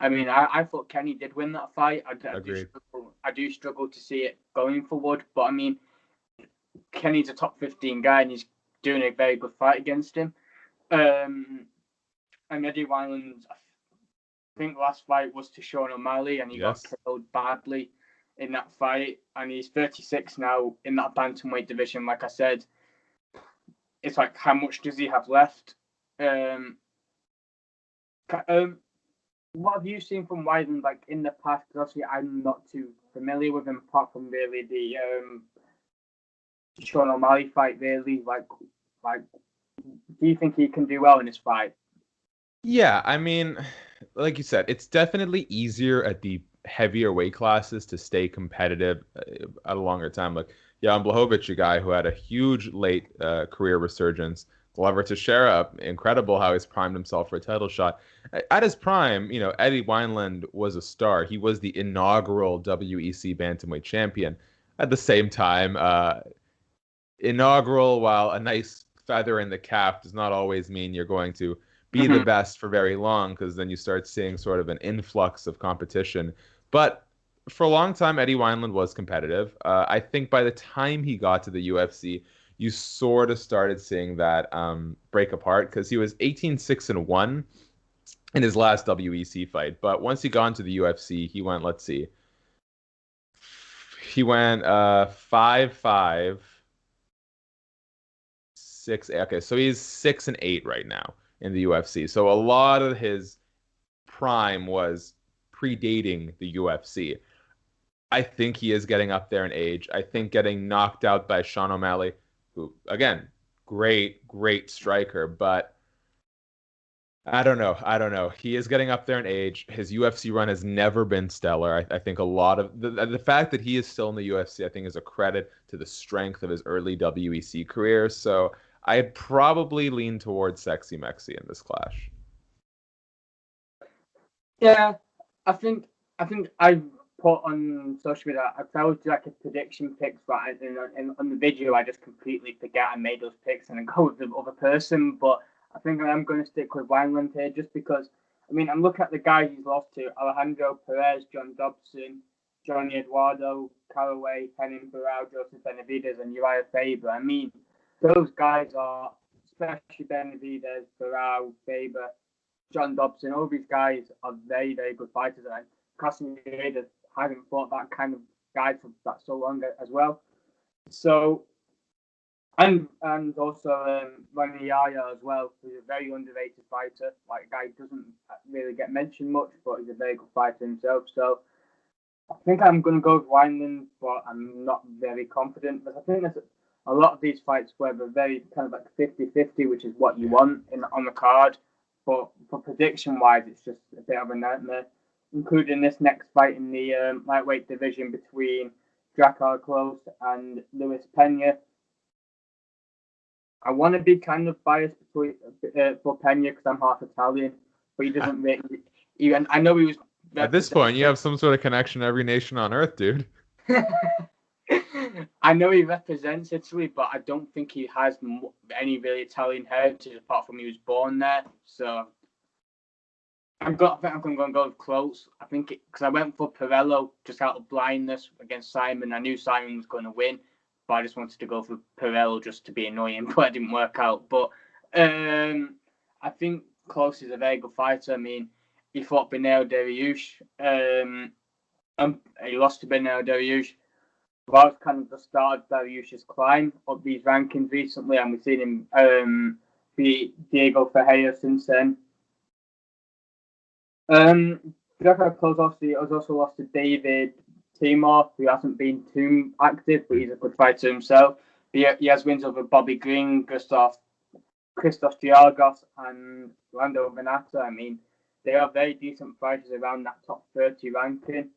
I mean, I thought Kenny did win that fight. I do struggle to see it going for Wood, but I mean, Kenny's a top 15 guy and he's doing a very good fight against him. And Eddie Wineland, I think last fight was to Sean O'Malley and he got killed badly in that fight. And he's 36 now in that bantamweight division. Like I said, it's like, how much does he have left? What have you seen from Wineland like in the past? Because obviously I'm not too familiar with him apart from really the Sean O'Malley fight. Really, like, do you think he can do well in this fight? Yeah, I mean, like you said, it's definitely easier at the heavier weight classes to stay competitive at a longer time. Like Jan Blachowicz, a guy who had a huge late career resurgence. Glover Teixeira, incredible how he's primed himself for a title shot. At his prime, Eddie Wineland was a star. He was the inaugural WEC bantamweight champion. At the same time, inaugural, while a nice feather in the cap does not always mean you're going to be the best for very long, because then you start seeing sort of an influx of competition. But for a long time, Eddie Wineland was competitive. I think by the time he got to the UFC, you sort of started seeing that break apart, because he was 18-6-1 in his last WEC fight. But once he got into the UFC, he went, let's see, he went 5-5. 6. Okay, so he's 6-8 right now in the UFC. So a lot of his prime was predating the UFC. I think he is getting up there in age. I think getting knocked out by Sean O'Malley, who again, great striker, but I don't know. He is getting up there in age. His UFC run has never been stellar. I think a lot of the fact that he is still in the UFC, I think, is a credit to the strength of his early WEC career. So I'd probably lean towards Sexy Mexi in this clash. Yeah, I think I put on social media. I told you like a prediction picks, right? And on the video, I just completely forget I made those picks and I go with the other person. But I think I am going to stick with Wineland here, just because. I mean, I'm looking at the guys he's lost to: Alejandro Perez, John Dobson, Johnny Eduardo, Callaway, Henin Barao, Joseph Benavidez, and Uriah Faber. I mean, those guys are, especially Benavidez, Barao, Faber, John Dobson, all these guys are very good fighters, and Castaneda hasn't fought that kind of guy for that so long as well. So, and also Ronnie Yaya as well, who's a very underrated fighter. Like, a guy who doesn't really get mentioned much, but he's a very good fighter himself. So I think I'm going to go with Wineland, but I'm not very confident. But I think there's a lot of these fights where they're very kind of like 50-50, which is what you want on the card. But for prediction-wise, it's just a bit of a nightmare, including this next fight in the lightweight division between Drakkar Klose and Luis Pena. I want to be kind of biased for Pena because I'm half Italian, but he doesn't really. Even I know he was. At this point, you have some sort of connection to every nation on earth, dude. I know he represents Italy, but I don't think he has any really Italian heritage apart from he was born there. So I think I'm going to go with Klose. I think because I went for Pirello just out of blindness against Simon. I knew Simon was going to win, but I just wanted to go for Pirello just to be annoying, but it didn't work out. But I think Klose is a very good fighter. I mean, he fought Beneil Dariush. He lost to Beneil Dariush. Well, it's kind of the start of Dariush's climb up these rankings recently, and we've seen him beat Diego Ferreira since then. Drakkar Klose obviously has also lost to David Timor, who hasn't been too active, but he's a good fighter himself. He has wins over Bobby Green, Christos Giargos, and Lando Venata. I mean, they are very decent fighters around that top 30 ranking.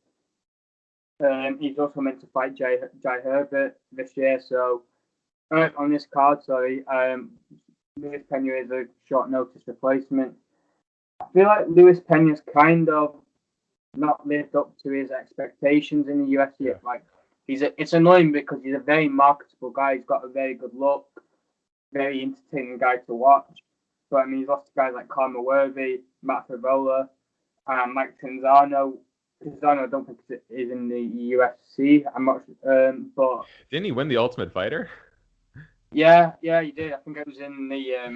He's also meant to fight Jai Herbert this year, so on this card, Luis Pena is a short notice replacement. I feel like Luis Pena's kind of not lived up to his expectations in the UFC. Yeah. Like it's annoying because he's a very marketable guy. He's got a very good look, very entertaining guy to watch. But I mean, he's lost to guys like Karma Worthy, Matt Favola, and Mike Tanzano. Tanzano, I don't think is in the UFC. I'm not, but didn't he win the Ultimate Fighter? Yeah, he did. I think it was in the. Yeah.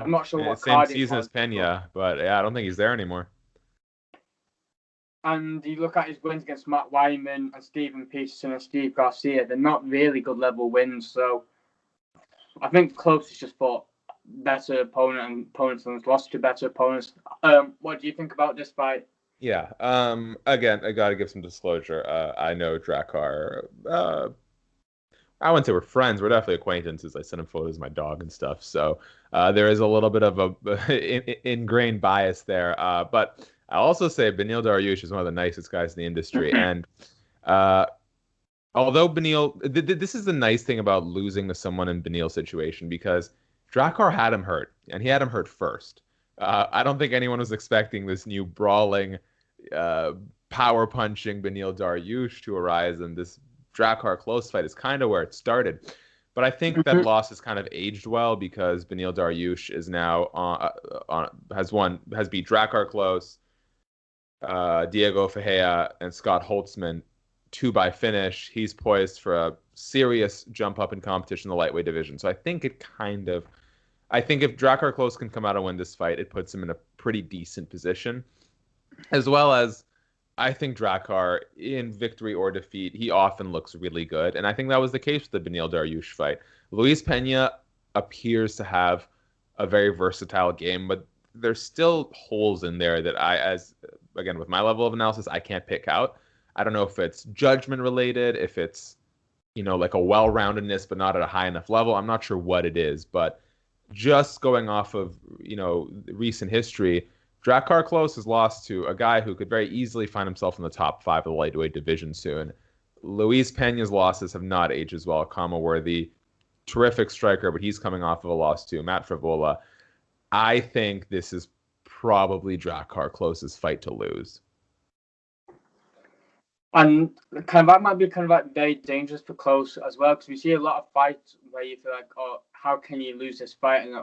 I'm not sure what same card season as Pena, but yeah, I don't think he's there anymore. And you look at his wins against Matt Wyman and Stephen Peterson and Steve Garcia, they're not really good level wins. So I think Klose has just fought better opponents and has lost to better opponents. What do you think about this fight? Yeah. Again, I got to give some disclosure. I know Drakkar. I wouldn't say we're friends. We're definitely acquaintances. I sent him photos of my dog and stuff. So there is a little bit of a ingrained bias there. But I'll also say Beneil Dariush is one of the nicest guys in the industry. And although Beneil, this is the nice thing about losing to someone in Beneil's situation, because Drakkar had him hurt, and he had him hurt first. I don't think anyone was expecting this new brawling, power punching Beneil Dariush to arise, and this Drakkar Klose fight is kind of where it started. But I think that loss has kind of aged well because Beneil Dariush is now has beat Drakkar Klose, Diego Ferreira, and Scott Holtzman 2 by finish. He's poised for a serious jump up in competition in the lightweight division. So I think if Drakkar Klose can come out and win this fight, it puts him in a pretty decent position. As well as, I think Drakkar, in victory or defeat, he often looks really good. And I think that was the case with the Beneil Dariush fight. Luis Pena appears to have a very versatile game, but there's still holes in there that again, with my level of analysis, I can't pick out. I don't know if it's judgment related, if it's, like a well-roundedness, but not at a high enough level. I'm not sure what it is, but just going off of, recent history, Drakkar Klose has lost to a guy who could very easily find himself in the top 5 of the lightweight division soon. Luis Pena's losses have not aged as well. Kama Worthy, terrific striker, but he's coming off of a loss to Matt Favola. I think this is probably Drakkar Klose's fight to lose. And that might be very dangerous for Klose as well, because we see a lot of fights where you feel like, oh, how can you lose this fight? And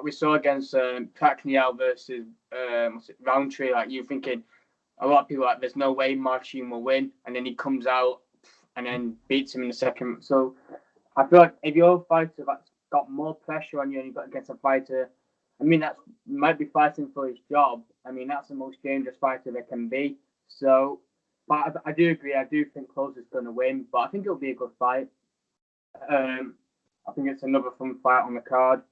we saw against Pacquiao versus Roundtree, like you thinking, a lot of people like, there's no way Marcin will win, and then he comes out and then beats him in the second. So I feel like if you're a fighter that's got more pressure on you and you've got against a fighter, I mean, that might be fighting for his job. I mean, that's the most dangerous fighter there can be. So, but I do agree. I do think Klose is going to win, but I think it'll be a good fight. I think it's another fun fight on the card.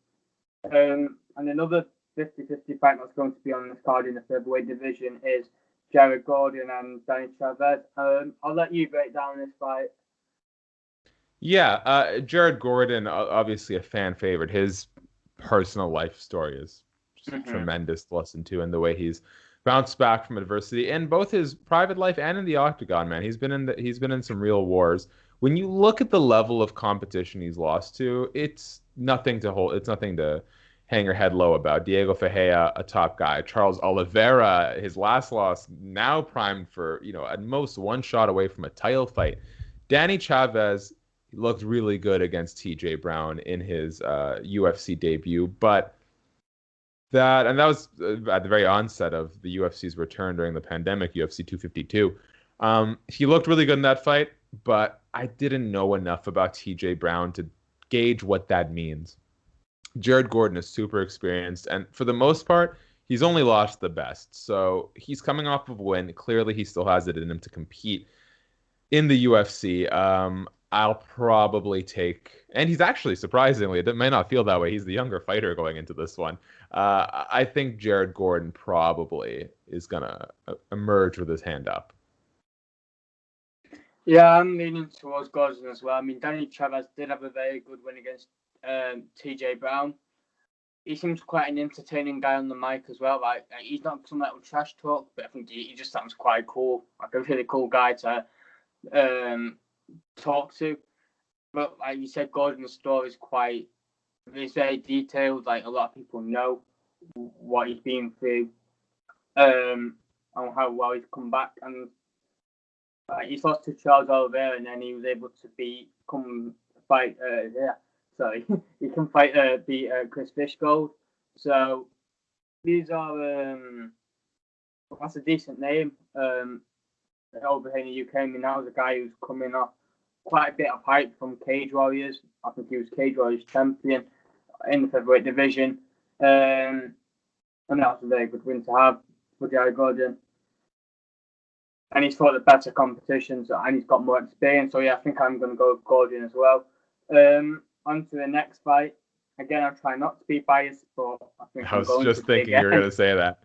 And another 50-50 fight that's going to be on this card in the featherweight division is Jared Gordon and Danny Chavez. I'll let you break down this fight. Yeah, Jared Gordon, obviously a fan favorite. His personal life story is just tremendous to listen to, and the way he's bounced back from adversity in both his private life and in the octagon, man. He's been in some real wars. When you look at the level of competition he's lost to, it's nothing to hang your head low about. Diego Ferreira, a top guy. Charles Oliveira, his last loss, now primed for, at most one shot away from a title fight. Danny Chavez looked really good against TJ Brown in his UFC debut, but that was at the very onset of the UFC's return during the pandemic, UFC 252. He looked really good in that fight, but I didn't know enough about TJ Brown to gauge what that means. Jared Gordon is super experienced, and for the most part, he's only lost the best. So he's coming off of a win. Clearly, he still has it in him to compete in the UFC. I'll probably take, and he's actually surprisingly, it may not feel that way. He's the younger fighter going into this one. I think Jared Gordon probably is gonna emerge with his hand up. Yeah, I'm leaning towards Gordon as well. I mean, Danny Chavez did have a very good win against TJ Brown. He seems quite an entertaining guy on the mic as well. Like he's not some little trash talk, but I think he just sounds quite cool. Like a really cool guy to talk to. But like you said, Gordon's story is very detailed. Like a lot of people know what he's been through, and how well he's come back. And he's lost to Charles Oliveira, and then he was able to beat Chris Fishgold. So these are that's a decent name over here in the UK. I mean, that was a guy who's coming off quite a bit of hype from Cage Warriors. I think he was Cage Warriors champion in the featherweight division, and that was a very good win to have for Jared Gordon. And he's fought the better competitions, and he's got more experience. So yeah, I think I'm going to go with Gordon as well. On to the next fight. Again, I'll try not to be biased, but I was just thinking you were going to say that.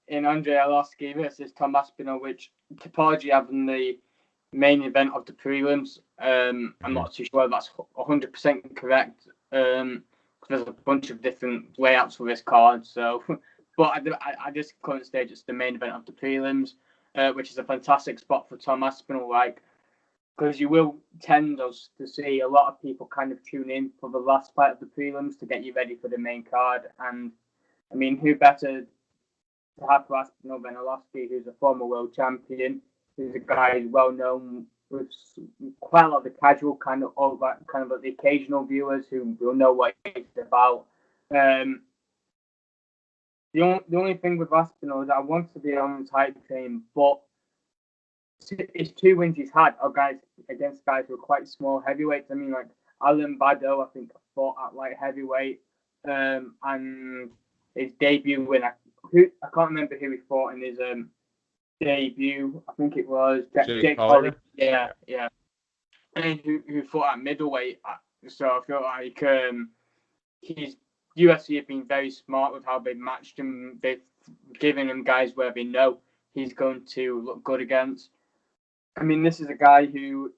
In Andrei Arlovski versus Tom Aspinall, which topology having the main event of the prelims. I'm not too sure if that's 100% correct. There's a bunch of different layouts for this card, so. But at this current stage, it's the main event of the prelims, which is a fantastic spot for Tom Aspinall, because you will tend us to see a lot of people kind of tune in for the last fight of the prelims to get you ready for the main card. And I mean, who better to have for Aspinall than Arlovski, who's a former world champion, who's a guy who's well known with quite a lot of the casual kind of the occasional viewers who will know what it's about. The only thing with Aspinall is I want to be on the hype train, but his two wins he's had are against guys who are quite small heavyweights. I mean, like Alan Bado, I think, fought at light heavyweight, and his debut win. I can't remember who he fought in his debut. I think it was Jake Collier. Yeah. And who fought at middleweight. So I feel like he's. UFC have been very smart with how they've matched him. They've given him guys where they know he's going to look good against. I mean, this is a guy who's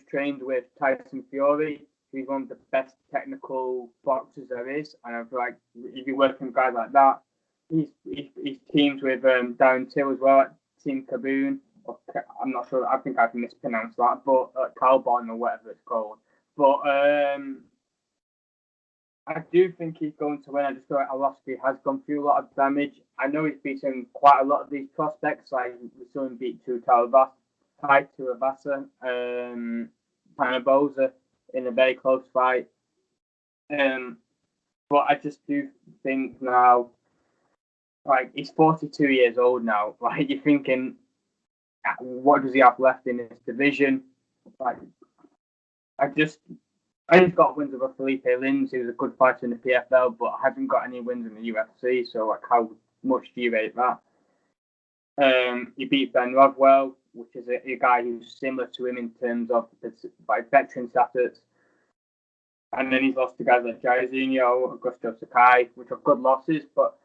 trained with Tyson Fury. He's one of the best technical boxers there is. And I feel like if you work with guys like that, he's teamed with Darren Till as well at Team Kaboom. I'm not sure. I think I've mispronounced that, but Calbon or whatever it's called. But I do think he's going to win. I just feel like Arlovski has gone through a lot of damage. I know he's beaten quite a lot of these prospects. Like we saw him beat Tuivasa, Panabouza in a very close fight. But I just do think now, like he's 42 years old now. Like you're thinking, what does he have left in this division? Like he's got wins over Felipe Lins, who's a good fighter in the PFL, but hasn't got any wins in the UFC. So, like, how much do you rate that? He beat Ben Rothwell, which is a guy who's similar to him in terms of veteran status. And then he's lost to guys like Jairzinho, Augusto Sakai, which are good losses. But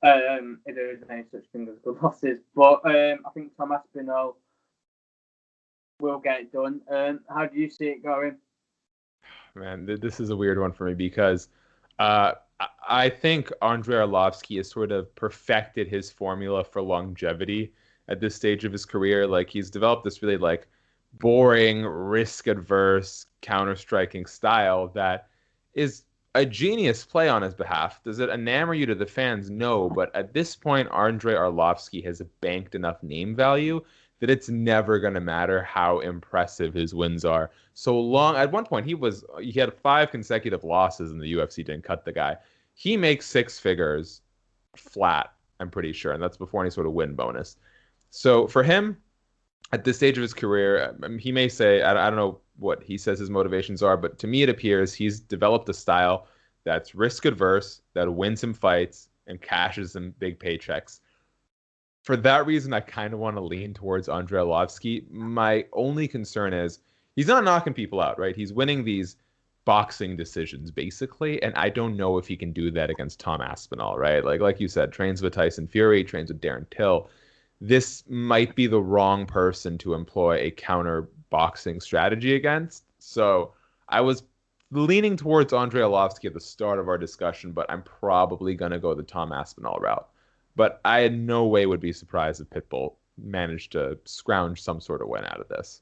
If there is any such thing as good losses. But I think Tom Aspinall will get it done. How do you see it going? Man, this is a weird one for me because uh, I think Andrei Arlovsky has sort of perfected his formula for longevity at this stage of his career. Like he's developed this really like boring, risk-adverse, counter-striking style that is a genius play on his behalf. Does it enamor you to the fans? No, but at this point, Andrei Arlovsky has banked enough name value that it's never going to matter how impressive his wins are. So long, at one point, he had 5 consecutive losses in the UFC, didn't cut the guy. He makes 6 figures flat, I'm pretty sure, and that's before any sort of win bonus. So for him, at this stage of his career, he may say, I don't know what he says his motivations are, but to me it appears he's developed a style that's risk adverse, that wins him fights and cashes him big paychecks. For that reason, I kind of want to lean towards Andrei Arlovsky. My only concern is he's not knocking people out, right? He's winning these boxing decisions basically, and I don't know if he can do that against Tom Aspinall, right? Like you said, trains with Tyson Fury, trains with Darren Till. This might be the wrong person to employ a counter boxing strategy against. So I was leaning towards Andrei Arlovsky at the start of our discussion, but I'm probably going to go the Tom Aspinall route. But I in no way would be surprised if Pitbull managed to scrounge some sort of win out of this.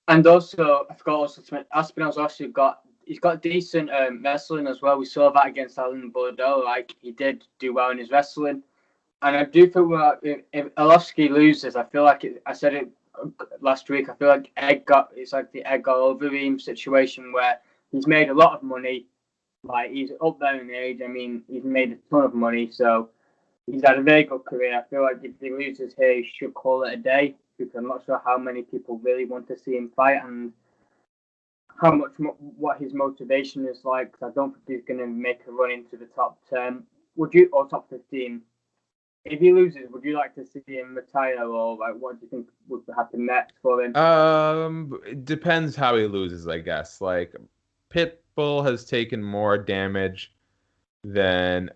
And also, I forgot also to mention, Aspinall's also he's got decent wrestling as well. We saw that against Alan Bordeaux. Like he did do well in his wrestling. And I do feel if Arlovsky loses, I feel like I said it last week. I feel like it's like the Edgar Overeem situation where he's made a lot of money. Like he's up there in age. I mean, he's made a ton of money, so he's had a very good career. I feel like if he loses here, he should call it a day because I'm not sure how many people really want to see him fight and how much what his motivation is like. Cause I don't think he's going to make a run into the top 10. Would you or top 15? If he loses, would you like to see him retire, or like what do you think would happen next for him? It depends how he loses, I guess. Like Pitbull has taken more damage than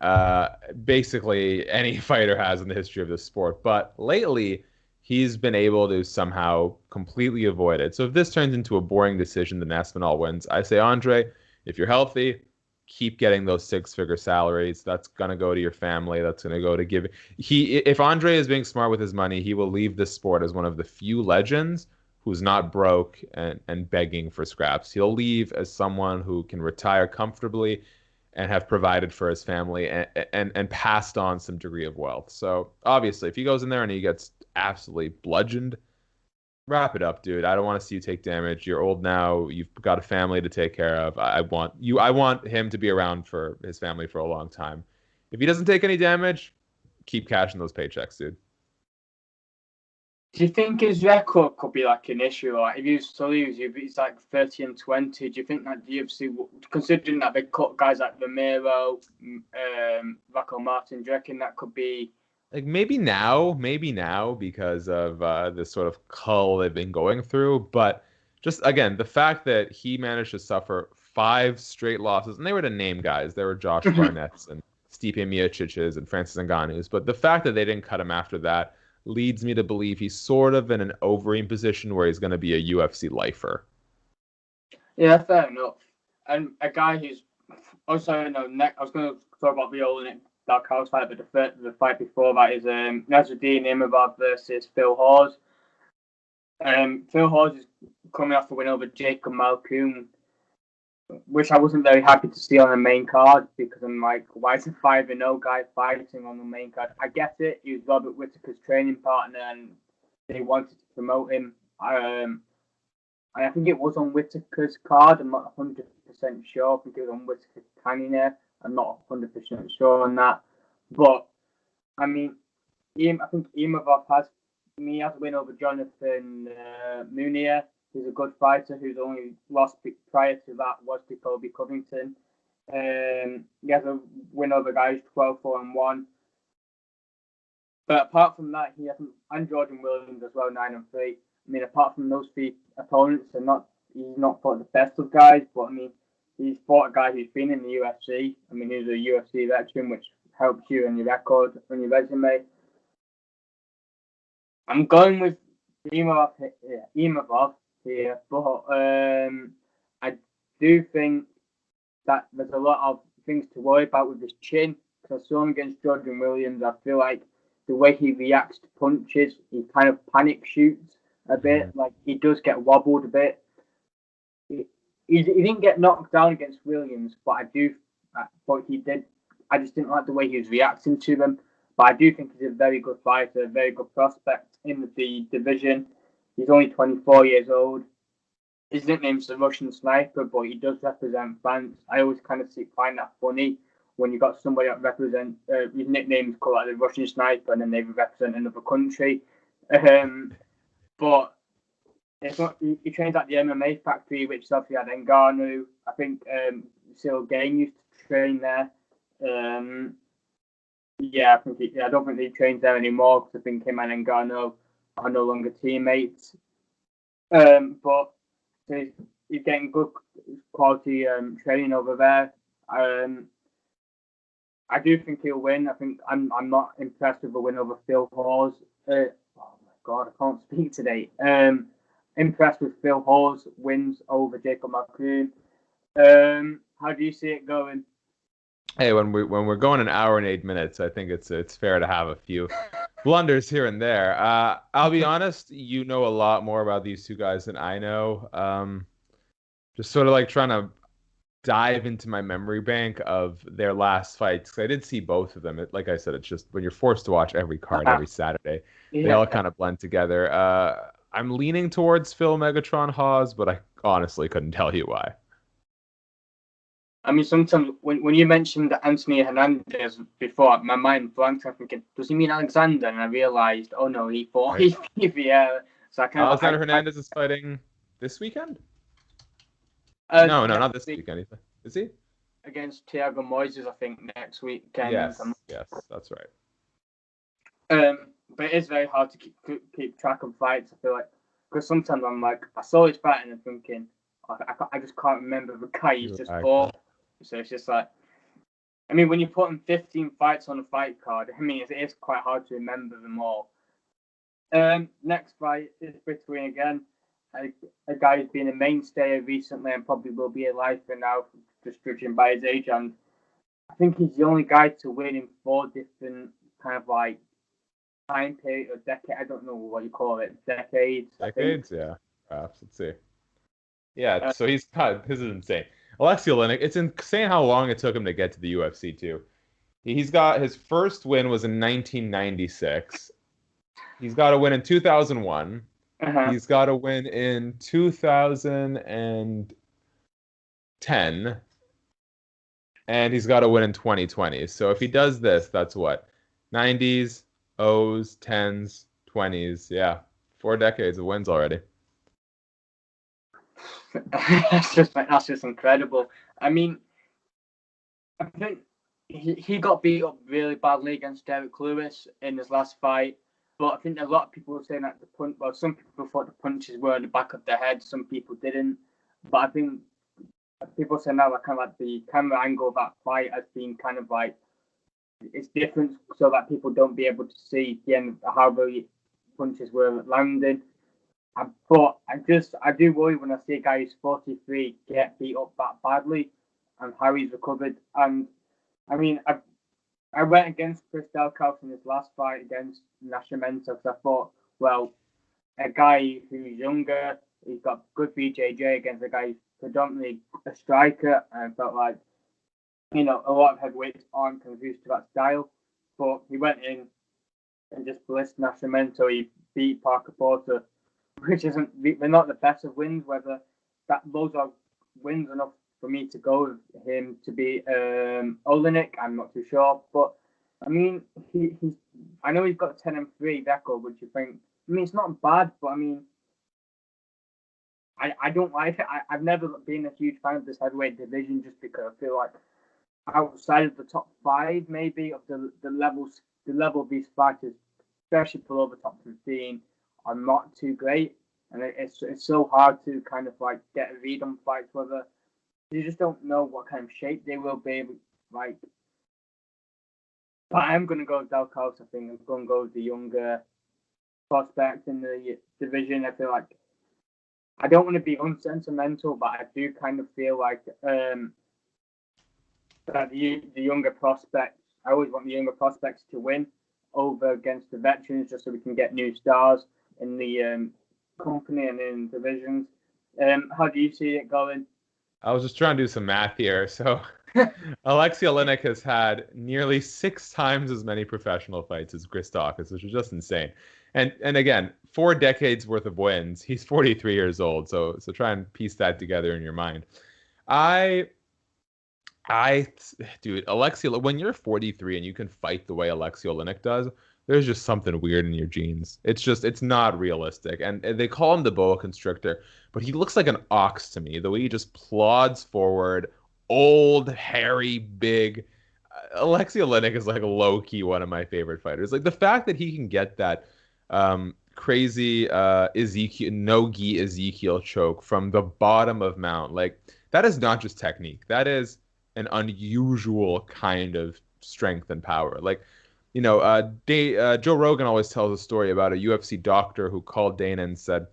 basically any fighter has in the history of the sport, but lately he's been able to somehow completely avoid it. So if this turns into a boring decision, then Aspinall wins. I say, Andre, if you're healthy, keep getting those 6-figure salaries. That's gonna go to your family. That's gonna go to give. If Andre is being smart with his money, he will leave this sport as one of the few legends who's not broke and begging for scraps. He'll leave as someone who can retire comfortably and have provided for his family and passed on some degree of wealth. So obviously, if he goes in there and he gets absolutely bludgeoned, wrap it up, dude. I don't want to see you take damage. You're old now. You've got a family to take care of. I want him to be around for his family for a long time. If he doesn't take any damage, keep cashing those paychecks, dude. Do you think his record could be like an issue? Like if he was to lose, if he's like 30-20, do you think that the UFC, considering that they cut guys like Romero, Rocco Martin, do you reckon that could be like maybe now because of this sort of cull they've been going through, but just again the fact that he managed to suffer 5 straight losses, and they were to name guys, there were Josh Barnett's and Stipe Miocic's and Francis Ngannou's, but the fact that they didn't cut him after that leads me to believe he's sort of in an Overeem position where he's going to be a UFC lifer. Yeah, fair enough. And a guy who's also, I was going to talk about the Olenek Darkhouse fight, but the fight before that is Nasruddin Imavov versus Phil Hawes. Phil Hawes is coming off a win over Jacob Malkoun, which I wasn't very happy to see on the main card because I'm like, why is a 5-0 guy fighting on the main card? I get it. He was Robert Whittaker's training partner and they wanted to promote him. I think it was on Whittaker's card. I'm not 100% sure. I think it was on Whittaker's Cannoneer. I'm not 100% sure on that. But, I mean, I think Imavov has a win over Jonathan Munier, who's a good fighter, who's only lost prior to that was to Kobe Covington. He has a win over guys 12-4-1. But apart from that, he hasn't, and Jordan Williams as well, 9-3. I mean, apart from those 3 opponents, he's not fought the best of guys, but I mean, he's fought a guy who's been in the UFC. I mean, he's a UFC veteran, which helps you on your record, on your resume. I'm going with Imavov here, but I do think that there's a lot of things to worry about with his chin. Because I saw him against Jordan Williams, I feel like the way he reacts to punches, he kind of panic shoots a bit. Like he does get wobbled a bit. He didn't get knocked down against Williams, but he did. I just didn't like the way he was reacting to them. But I do think he's a very good fighter, a very good prospect in the division. He's only 24 years old. His nickname's the Russian Sniper, but he does represent France. I always kind of find that funny when you got somebody that represents his nickname's called like the Russian Sniper, and then they represent another country. But it's not, he trains at the MMA factory, which is obviously at Ngannou. I think Cyril Gain used to train there. I don't think he trains there anymore because I think him and Ngannou are no longer teammates. But so he's getting good quality training over there. I do think he'll win. I think I'm not impressed with the win over Phil Hawes. Oh my God, I can't speak today. Impressed with Phil Hawes wins over Jacob Malkoun. How do you see it going? Hey, when we're going an hour and 8 minutes, I think it's fair to have a few blunders here and there. I'll be honest, you know a lot more about these two guys than I know. Just sort of like trying to dive into my memory bank of their last fights. 'Cause I did see both of them. Like I said, it's just when you're forced to watch every card every Saturday, they all kind of blend together. I'm leaning towards Phil Megatron Hawes, but I honestly couldn't tell you why. I mean, sometimes when you mentioned Anthony Hernandez before, my mind blanked. I'm thinking, does he mean Alexander? And I realized, oh no, he fought Vieira. So I kind of Alexander Hernandez is fighting this weekend. No, not this weekend. Is he? Against Thiago Moises, I think, next weekend. Yes, that's right. But it is very hard to keep track of fights. I feel like because sometimes I'm like, I saw his fight and I'm thinking, I just can't remember the guy he's just fought. So it's just like, I mean, when you put in 15 fights on a fight card, I mean, it is quite hard to remember them all. Next fight is between again a guy who's been a mainstay recently and probably will be alive for now, just judging by his age. And I think he's the only guy to win in 4 different kind of like time period or decade. I don't know what you call it. Decades. Yeah. Perhaps. Let's see. Yeah. So this is insane. Alexei Oleinik. It's insane how long it took him to get to the UFC too. He's got his first win was in 1996. He's got a win in 2001. He's got a win in 2010. And he's got a win in 2020. So if he does this, that's what? 90s, O's, 10s, 20s. Yeah. 4 decades of wins already. That's just incredible. I mean, I think he got beat up really badly against Derek Lewis in his last fight. But I think a lot of people were saying that some people thought the punches were in the back of the head, some people didn't. But I think people say now that kind of like the camera angle of that fight has been kind of like it's different, so that people don't be able to see the end of how the punches were landing. But I do worry when I see a guy who's 43 get beat up that badly, and how he's recovered. And I mean, I went against Chris Delcaus in his last fight against Nascimento because I thought, well, a guy who's younger, he's got good BJJ against a guy who's predominantly a striker, and I felt like, a lot of heavyweights aren't kind of used to that style. But he went in and just blitzed Nascimento. He beat Parker Porter, which they're not the best of wins. Whether those are wins enough for me to go with him to be Oleinik, I'm not too sure. But I mean, I know he's got a 10-3 record, which you think, I mean, it's not bad, but I mean, I don't like it. I've never been a huge fan of this heavyweight division just because I feel like outside of the top 5, maybe of the level of these fighters, especially below the top 15, are not too great, and it's so hard to kind of like get a read on fights whether you just don't know what kind of shape they will be. Like, But I'm going to go with Dalkaus. I think I'm going to go with the younger prospect in the division. I feel like I don't want to be unsentimental, but I do kind of feel like that the younger prospects. I always want the younger prospects to win over against the veterans, just so we can get new stars in the company and in divisions. How do you see it going? I was just trying to do some math here. So Alexei Oleinik has had nearly 6 times as many professional fights as Christakis, which is just insane. And again, 4 decades worth of wins. He's 43 years old, so try and piece that together in your mind. I I, dude, Alexei, when you're 43 and you can fight the way Alexei Oleinik does, there's just something weird in your genes. It's not realistic. And they call him the boa constrictor, but he looks like an ox to me. The way he just plods forward, old, hairy, big. Alexei Oleinik is like low key one of my favorite fighters. Like the fact that he can get that crazy Ezekiel no-gi Ezekiel choke from the bottom of mount, like that is not just technique. That is an unusual kind of strength and power. Like, Joe Rogan always tells a story about a UFC doctor who called Dana and said,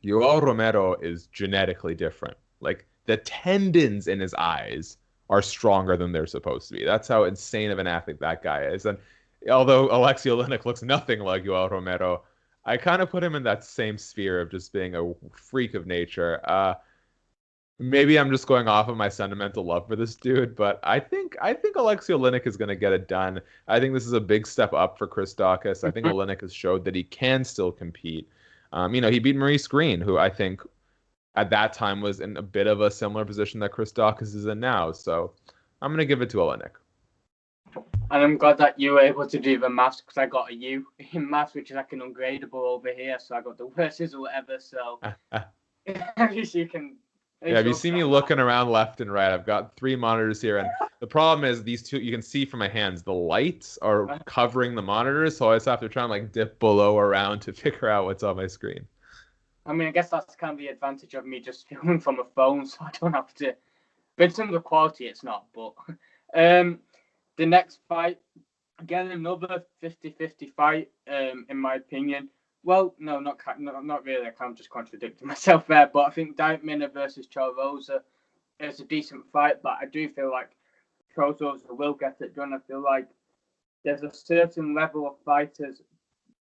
Yoel Romero is genetically different. Like, the tendons in his eyes are stronger than they're supposed to be. That's how insane of an athlete that guy is. And although Alexei Oleinik looks nothing like Yoel Romero, I kind of put him in that same sphere of just being a freak of nature. Maybe I'm just going off of my sentimental love for this dude, but I think Alexei Oleinik is going to get it done. I think this is a big step up for Chris Daukaus. I think Oleinik has showed that he can still compete. He beat Maurice Green, who I think at that time was in a bit of a similar position that Chris Daukaus is in now. So I'm going to give it to Oleinik. And I'm glad that you were able to do the maths, because I got a U in maths, which is like an ungradable over here. So I got the worst result ever. So at least you can. Yeah, if you see me looking around left and right, I've got 3 monitors here, and the problem is these two, you can see from my hands, the lights are covering the monitors, so I just have to try and like dip below around to figure out what's on my screen. I mean, I guess that's kind of the advantage of me just filming from a phone, so I don't have to. But in terms of quality, it's not. But the next fight, again, another 50-50 fight, in my opinion. Well, no, not really. I can't just contradict myself there. But I think Darren Minner versus Charles Rosa is a decent fight. But I do feel like Charles Rosa will get it done. I feel like there's a certain level of fighters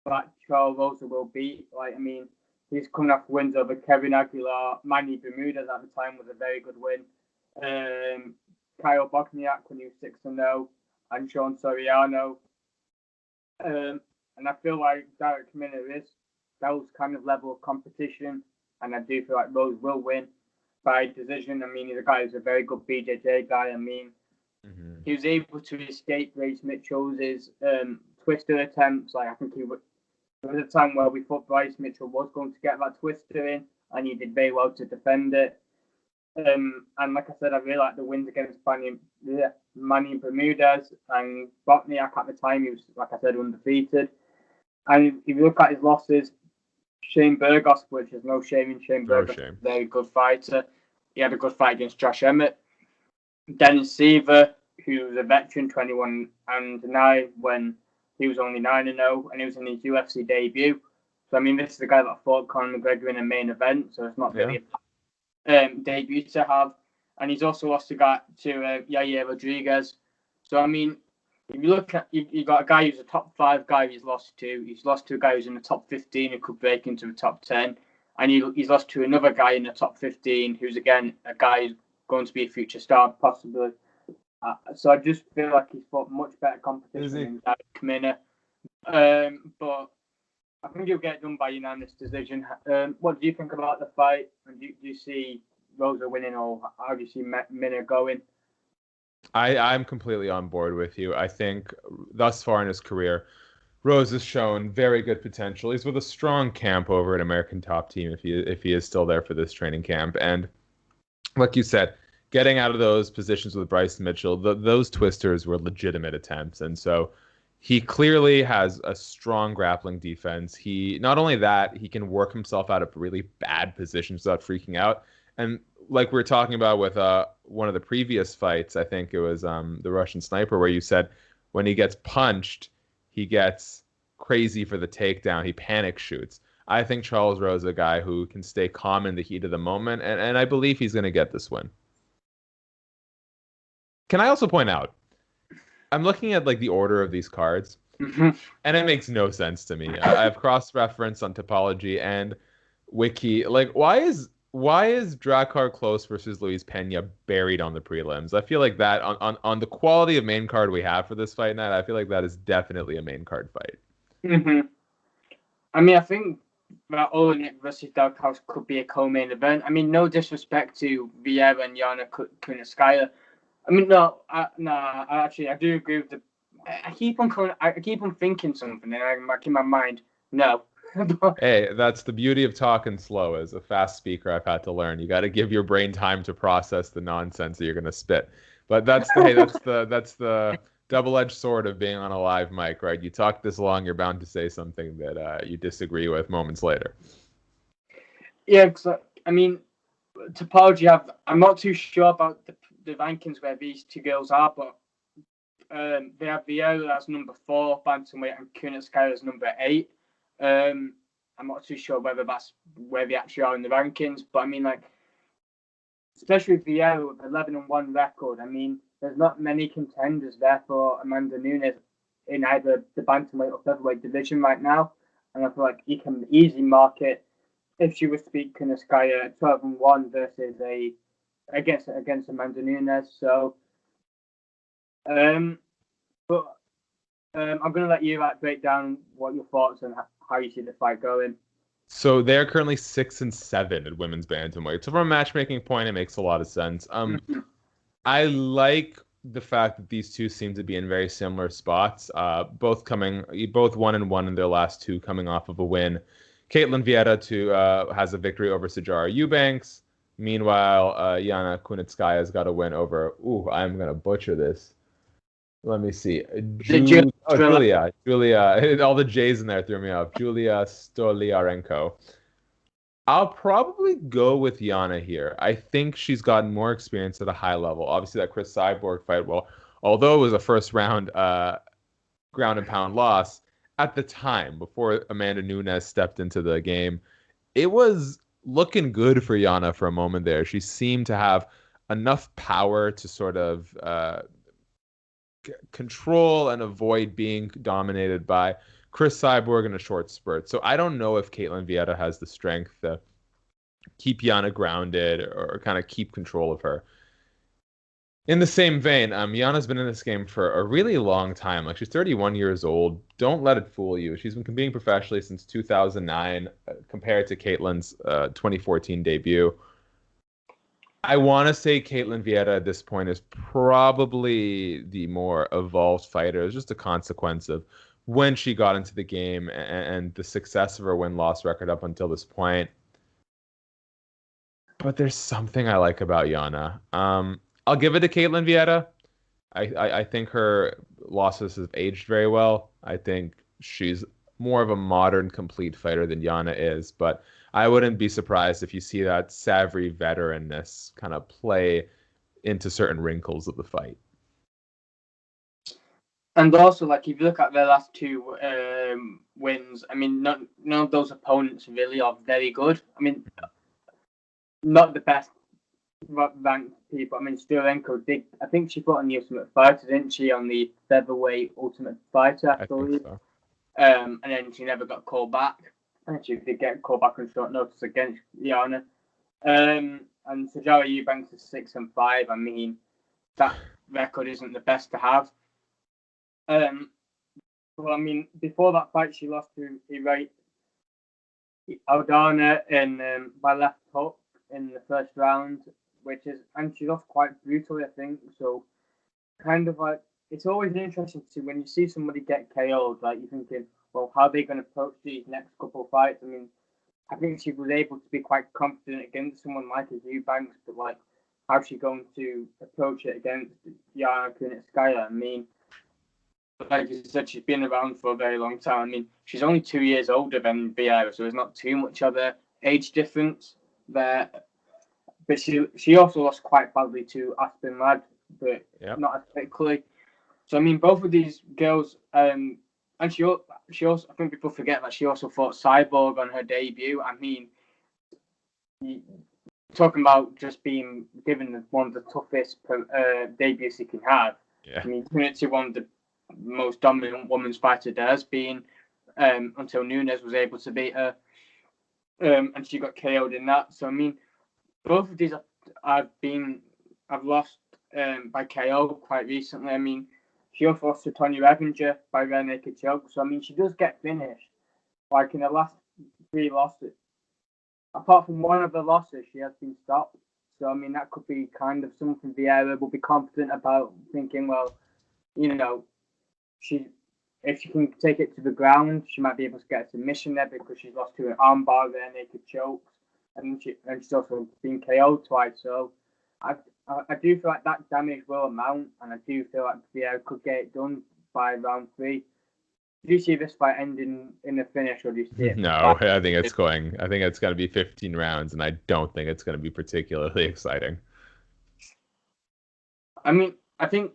that Charles Rosa will beat. Like, I mean, he's coming off wins over Kevin Aguilar. Manny Bermudez at the time was a very good win. Kyle Bogniak when he was 6-0, and Sean Soriano. And I feel like Derek Minner is those kind of level of competition, and I do feel like Rose will win by decision. I mean, the guy is a very good BJJ guy. I mean, he was able to escape Bryce Mitchell's twister attempts. Like, I think there was a time where we thought Bryce Mitchell was going to get that twister in, and he did very well to defend it. And like I said, I really like the wins against Manny Bermudez and Botniak. At the time, he was, like I said, undefeated. And if you look at his losses, Shane Burgos, which is no shame in Shane Burgos, very good fighter. He had a good fight against Josh Emmett. Dennis Seaver, who was a veteran, 21-9 when he was only 9-0, and he was in his UFC debut. So I mean, this is the guy that fought Conor McGregor in a main event, so it's not really a debut to have. And he's also lost to Yair Rodriguez. So I mean, if you look at, you got a guy who's a top 5 guy he's lost to. He's lost to a guy who's in the top 15 who could break into the top 10. And he's lost to another guy in the top 15 who's, again, a guy who's going to be a future star, possibly. So I just feel like he's fought much better competition than Derek Minner. But I think he'll get done by unanimous decision. What do you think about the fight? And do you see Rosa winning, or how do you see Minner going? I'm completely on board with you. I think thus far in his career, Rose has shown very good potential. He's with a strong camp over at American Top Team if he is still there for this training camp. And like you said, getting out of those positions with Bryce Mitchell, those twisters were legitimate attempts. And so he clearly has a strong grappling defense. He not only that, he can work himself out of really bad positions without freaking out. And like we were talking about with one of the previous fights, I think it was the Russian Sniper, where you said when he gets punched, he gets crazy for the takedown. He panic shoots. I think Charles Rowe is a guy who can stay calm in the heat of the moment, and I believe he's going to get this win. Can I also point out, I'm looking at like the order of these cards, and it makes no sense to me. I've cross-referenced on Topology and Wiki. Like, why is Drakkar Close versus Luis Pena buried on the prelims? I feel like that on the quality of main card we have for this fight night, I feel like that is definitely a main card fight. I mean, I think that Olenek versus Doghouse could be a co-main event. I mean, no disrespect to Vieira and Yana Kunitskaya. I mean, I do agree with the. I keep on thinking something, and I'm like in my mind, no. Hey, that's the beauty of talking slow. As a fast speaker, I've had to learn. You got to give your brain time to process the nonsense that you're going to spit. But that's the double-edged sword of being on a live mic, right? You talk this long, you're bound to say something that you disagree with moments later. Yeah, because I mean, Topology I'm not too sure about the rankings where these two girls are, but they have Vieira as number 4 bantamweight and Kunitskaya as number 8. I'm not too sure whether that's where they actually are in the rankings, but I mean, like, especially with Vieira with 11-1 record, I mean, there's not many contenders there for Amanda Nunes in either the bantamweight or featherweight division right now, and I feel like he can easily market if she was to beat Kunitskaya 12-1 versus against Amanda Nunes. So, I'm going to let you break down what your thoughts and how you see the fight going. So they're currently 6-7 at women's bantamweight. So from a matchmaking point, it makes a lot of sense. I like the fact that these two seem to be in very similar spots. Both 1-1 in their last 2, coming off of a win. Caitlin Vieira has a victory over Sijara Eubanks. Meanwhile, Yana Kunitskaya has got a win over. I'm gonna butcher this. Let me see. Julia. All the J's in there threw me off. Julia Stoliarenko. I'll probably go with Yana here. I think she's gotten more experience at a high level. Obviously, that Chris Cyborg fight, well, although it was a first round ground and pound loss, at the time, before Amanda Nunes stepped into the game, it was looking good for Yana for a moment there. She seemed to have enough power to sort of control and avoid being dominated by Chris Cyborg in a short spurt. So I don't know if Caitlin Vieira has the strength to keep Yana grounded or kind of keep control of her. In the same vein, Yana's been in this game for a really long time. Like, she's 31 years old. Don't let it fool you. She's been competing professionally since 2009, compared to Caitlin's 2014 debut. I want to say Caitlin Vieira at this point is probably the more evolved fighter. It's just a consequence of when she got into the game and the success of her win-loss record up until this point. But there's something I like about Yana. I'll give it to Caitlin Vieira. I think her losses have aged very well. I think she's more of a modern, complete fighter than Yana is. But I wouldn't be surprised if you see that savvy veteranness kind of play into certain wrinkles of the fight. And also, like, if you look at their last 2 wins, I mean, none of those opponents really are very good. I mean, not the best ranked people. I mean, Sturenko did. I think she fought on the Ultimate Fighter, didn't she? On the featherweight Ultimate Fighter, I believe. So. And then she never got called back. And she did get called back on short notice against Yana. And Sijara Eubanks is 6-5. I mean, that record isn't the best to have. Well, I mean, before that fight, she lost to Aldana by left hook in the first round, and she lost quite brutally, I think. So, kind of like, it's always interesting to see when you see somebody get KO'd, like, you're thinking, well, how are they going to approach these next couple of fights? I mean, I think she was able to be quite confident against someone like Eubanks, but, like, how's she going to approach it against Yana Kunitskaya? I mean, like you said, she's been around for a very long time. I mean, she's only 2 years older than Vieira, so there's not too much of an age difference there. But she also lost quite badly to Aspen Ladd, but not as quickly. So I mean, both of these girls, and she also, I think people forget that she also fought Cyborg on her debut. I mean, talking about just being given one of the toughest debuts he can have. Yeah. I mean, doing it to one of the most dominant women's fighter there's been, until Nunes was able to beat her, and she got KO'd in that. So I mean, both of these I've lost by KO quite recently. I mean, she also lost to Tonya Revenger by rear naked choke. So I mean, she does get finished. Like in the last three losses, apart from one of the losses, she has been stopped. So I mean, that could be kind of something Vieira will be confident about, thinking, well, you know, she if she can take it to the ground, she might be able to get a submission there because she's lost to an armbar, rear naked chokes, and she's also been KO'd twice. So I I do feel like that damage will amount, and I do feel like Vieira could get it done by round three. Do you see this fight ending in a finish, or do you see it? No, I think it's going. I think it's going to be 15 rounds, and I don't think it's going to be particularly exciting. I mean, I think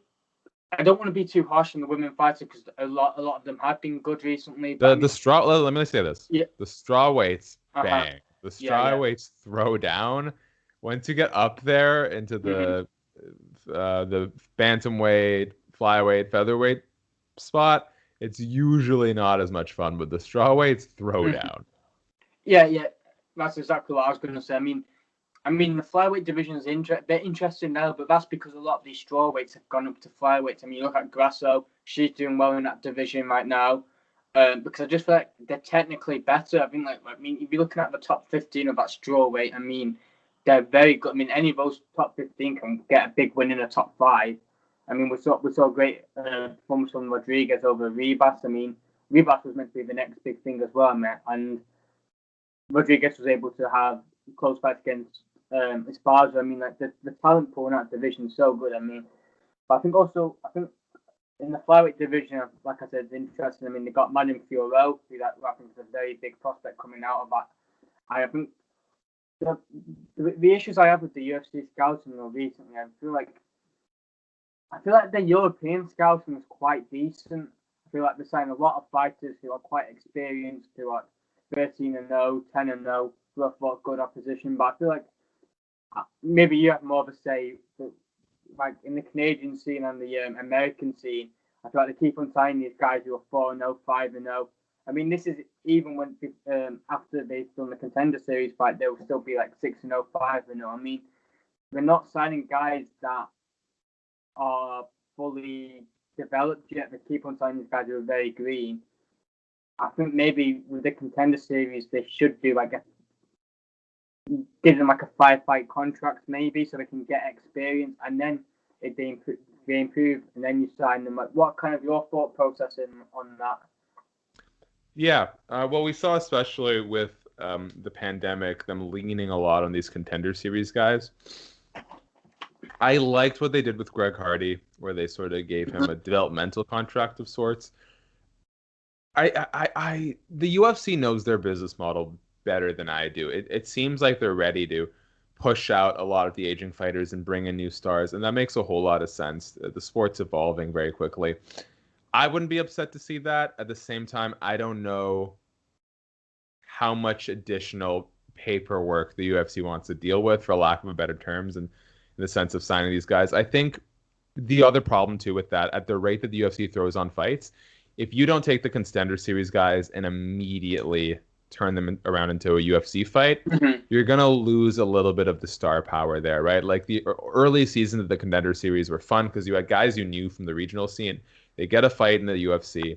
I don't want to be too harsh on the women fighters because a lot of them have been good recently. But The straw. Let me say this. Yeah. The straw weights bang. Uh-huh. The straw weights throw down. Once you get up there into the bantamweight, flyweight, featherweight spot, it's usually not as much fun. But the straw weights throw down. Yeah, that's exactly what I was going to say. I mean, the flyweight division is they're interesting now, but that's because a lot of these strawweights have gone up to flyweights. I mean, you look at Grasso; she's doing well in that division right now. Because I just feel like they're technically better. I mean, if you're looking at the top 15 of that strawweight, I mean, they're very good. I mean, any of those top 15 can get a big win in the top five. I mean, we saw great performance from Rodriguez over Ribas. I mean, Ribas was meant to be the next big thing as well, man, and Rodriguez was able to have close fights against Esparza. I mean, like the talent pool in that division is so good. I mean, but I think in the flyweight division, like I said, it's interesting. I mean, they got Madden Fiorello, who I think is a very big prospect coming out of that. I think the issues I have with the UFC scouting recently, I feel like the European scouting is quite decent. I feel like they're signing a lot of fighters who are quite experienced, who are 13-0, 10-0, who have fought good opposition. But I feel like maybe you have more of a say, like in the Canadian scene and the American scene. I feel like they keep on signing these guys who are 4-0, 5-0. I mean, this is even when after they've done the Contender Series fight, they will still be like 6-0, 5-0. I mean, they're not signing guys that are fully developed yet. They keep on signing these guys who are very green. I think maybe with the Contender Series, they should do give them like a 5-fight contract maybe, so they can get experience, and then if they improve, and then you sign them. Like, what kind of your thought process on that? Yeah, well, we saw especially with the pandemic, them leaning a lot on these Contender Series guys. I liked what they did with Greg Hardy, where they sort of gave him a developmental contract of sorts. The UFC knows their business model better than I do. It seems like they're ready to push out a lot of the aging fighters and bring in new stars, and that makes a whole lot of sense. The sport's evolving very quickly. I wouldn't be upset to see that. At the same time, I don't know how much additional paperwork the UFC wants to deal with, for lack of a better terms, and in the sense of signing these guys. I think the other problem too with that, at the rate that the UFC throws on fights, if you don't take the Contender Series guys and immediately turn them around into a UFC fight, you're gonna lose a little bit of the star power there, right? Like the early seasons of the Contender Series were fun because you had guys you knew from the regional scene. They get a fight in the UFC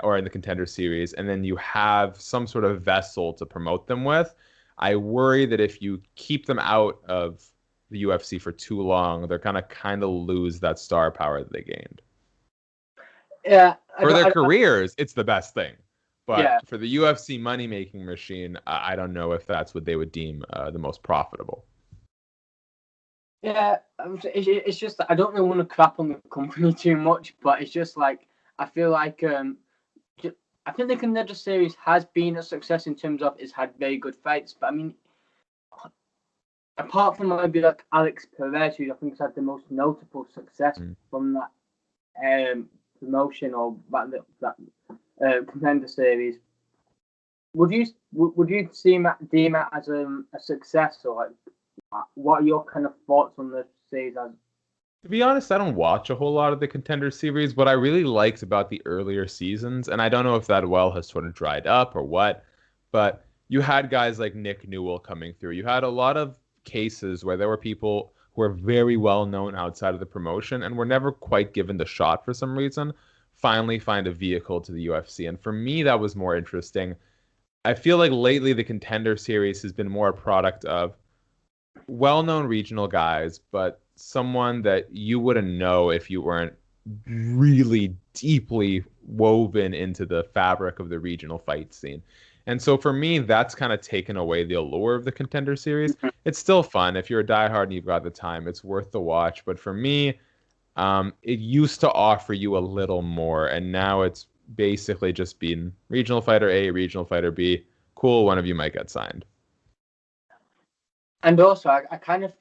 or in the Contender Series, and then you have some sort of vessel to promote them with. I worry that if you keep them out of the UFC for too long, they're gonna kind of lose that star power that they gained. Yeah, for their careers, it's the best thing. But for the UFC money-making machine, I don't know if that's what they would deem the most profitable. Yeah, it's just I don't really want to crap on the company too much, but it's just like I feel like I think the Contender Series has been a success in terms of it's had very good fights, but I mean, apart from maybe like Alex Perez, who I think has had the most notable success from that promotion or that contender series, would you deem it as a success, or like, what are your kind of thoughts on the series as? To be honest, I don't watch a whole lot of the Contender series. What I really liked about the earlier seasons, and I don't know if that well has sort of dried up or what, but you had guys like Nick Newell coming through. You had a lot of cases where there were people who were very well known outside of the promotion and were never quite given the shot for some reason, finally find a vehicle to the UFC. And for me, that was more interesting. I feel like lately the Contender series has been more a product of well-known regional guys, but someone that you wouldn't know if you weren't really deeply woven into the fabric of the regional fight scene. And so for me, that's kind of taken away the allure of the Contender series. It's still fun. If you're a diehard and you've got the time, it's worth the watch. But for me, it used to offer you a little more, and now it's basically just been regional fighter A, regional fighter B. Cool, one of you might get signed. And also, I kind of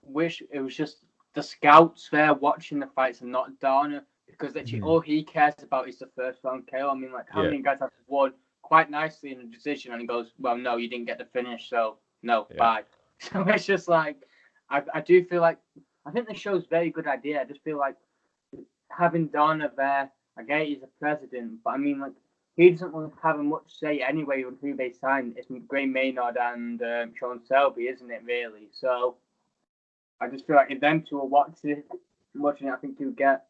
wish it was just the scouts there watching the fights and not Dana, because actually all he cares about is the first round KO. I mean, like, how many guys have won quite nicely in a decision, and he goes, well, no, you didn't get the finish, so no, bye. So it's just like, I do feel like, I think the show's a very good idea. I just feel like having Dana there, I get he's a president, but I mean, like, he doesn't want to have much say anyway on who they sign. It's Gray Maynard and Sean Selby, isn't it, really? So I just feel like if them two are watching it, I think you'll get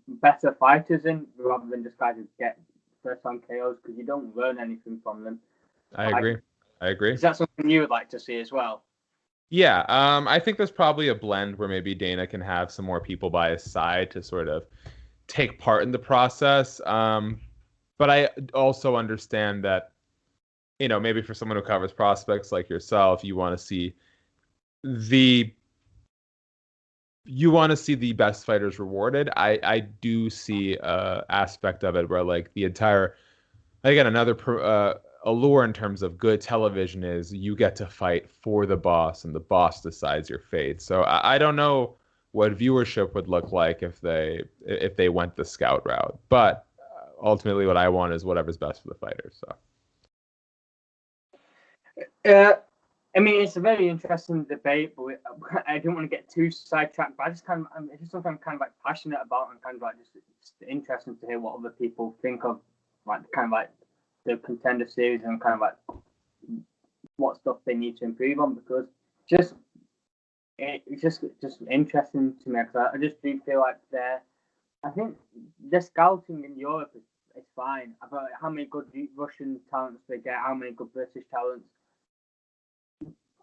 better fighters in rather than just guys who get first time KOs, because you don't learn anything from them. I agree. Is that something you would like to see as well? Yeah, I think there's probably a blend where maybe Dana can have some more people by his side to sort of take part in the process. But I also understand that, maybe for someone who covers prospects like yourself, you want to see the best fighters rewarded. I do see aspect of it where, like, the entire, again, another allure in terms of good television is you get to fight for the boss and the boss decides your fate. So I don't know what viewership would look like if they went the scout route, but ultimately what I want is whatever's best for the fighter. So I mean, it's a very interesting debate, but I don't want to get too sidetracked. But it's just something I'm kind of like passionate about, and kind of like just it's interesting to hear what other people think of, like, kind of like the Contender series and kind of like what stuff they need to improve on, because it's just interesting to me, because I just do feel like I think the scouting in Europe is fine. About how many good Russian talents they get, how many good British talents.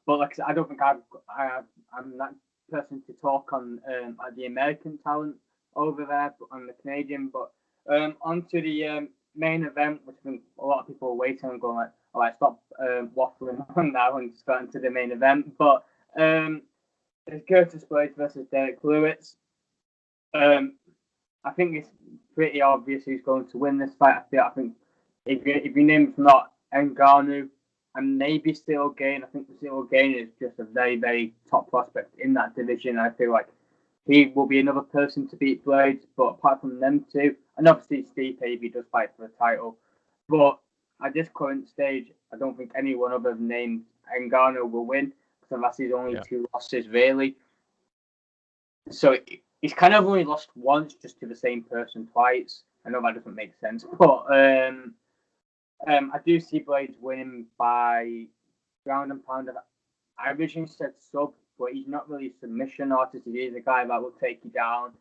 But like I said, I don't think I'm that person to talk on the American talent over there, on the Canadian. But onto the main event, which I think a lot of people are waiting and going like, all right, stop waffling on now and just got into the main event. But it's Curtis Blaydes versus Derek Lewis. I think it's pretty obvious who's going to win this fight. I think if your name's not Ngannou and maybe Steel Gain, I think Steel Gain is just a very, very top prospect in that division. I feel like he will be another person to beat Blaydes, but apart from them two, and obviously Steve Havey does fight for the title, but at this current stage, I don't think anyone other than named Ngannou will win, because that's his only two losses, really. So he's kind of only lost once, just to the same person twice. I know that doesn't make sense, but I do see Blaydes winning by ground and pound. I originally said sub, but he's not really a submission artist. He is a guy that will take you down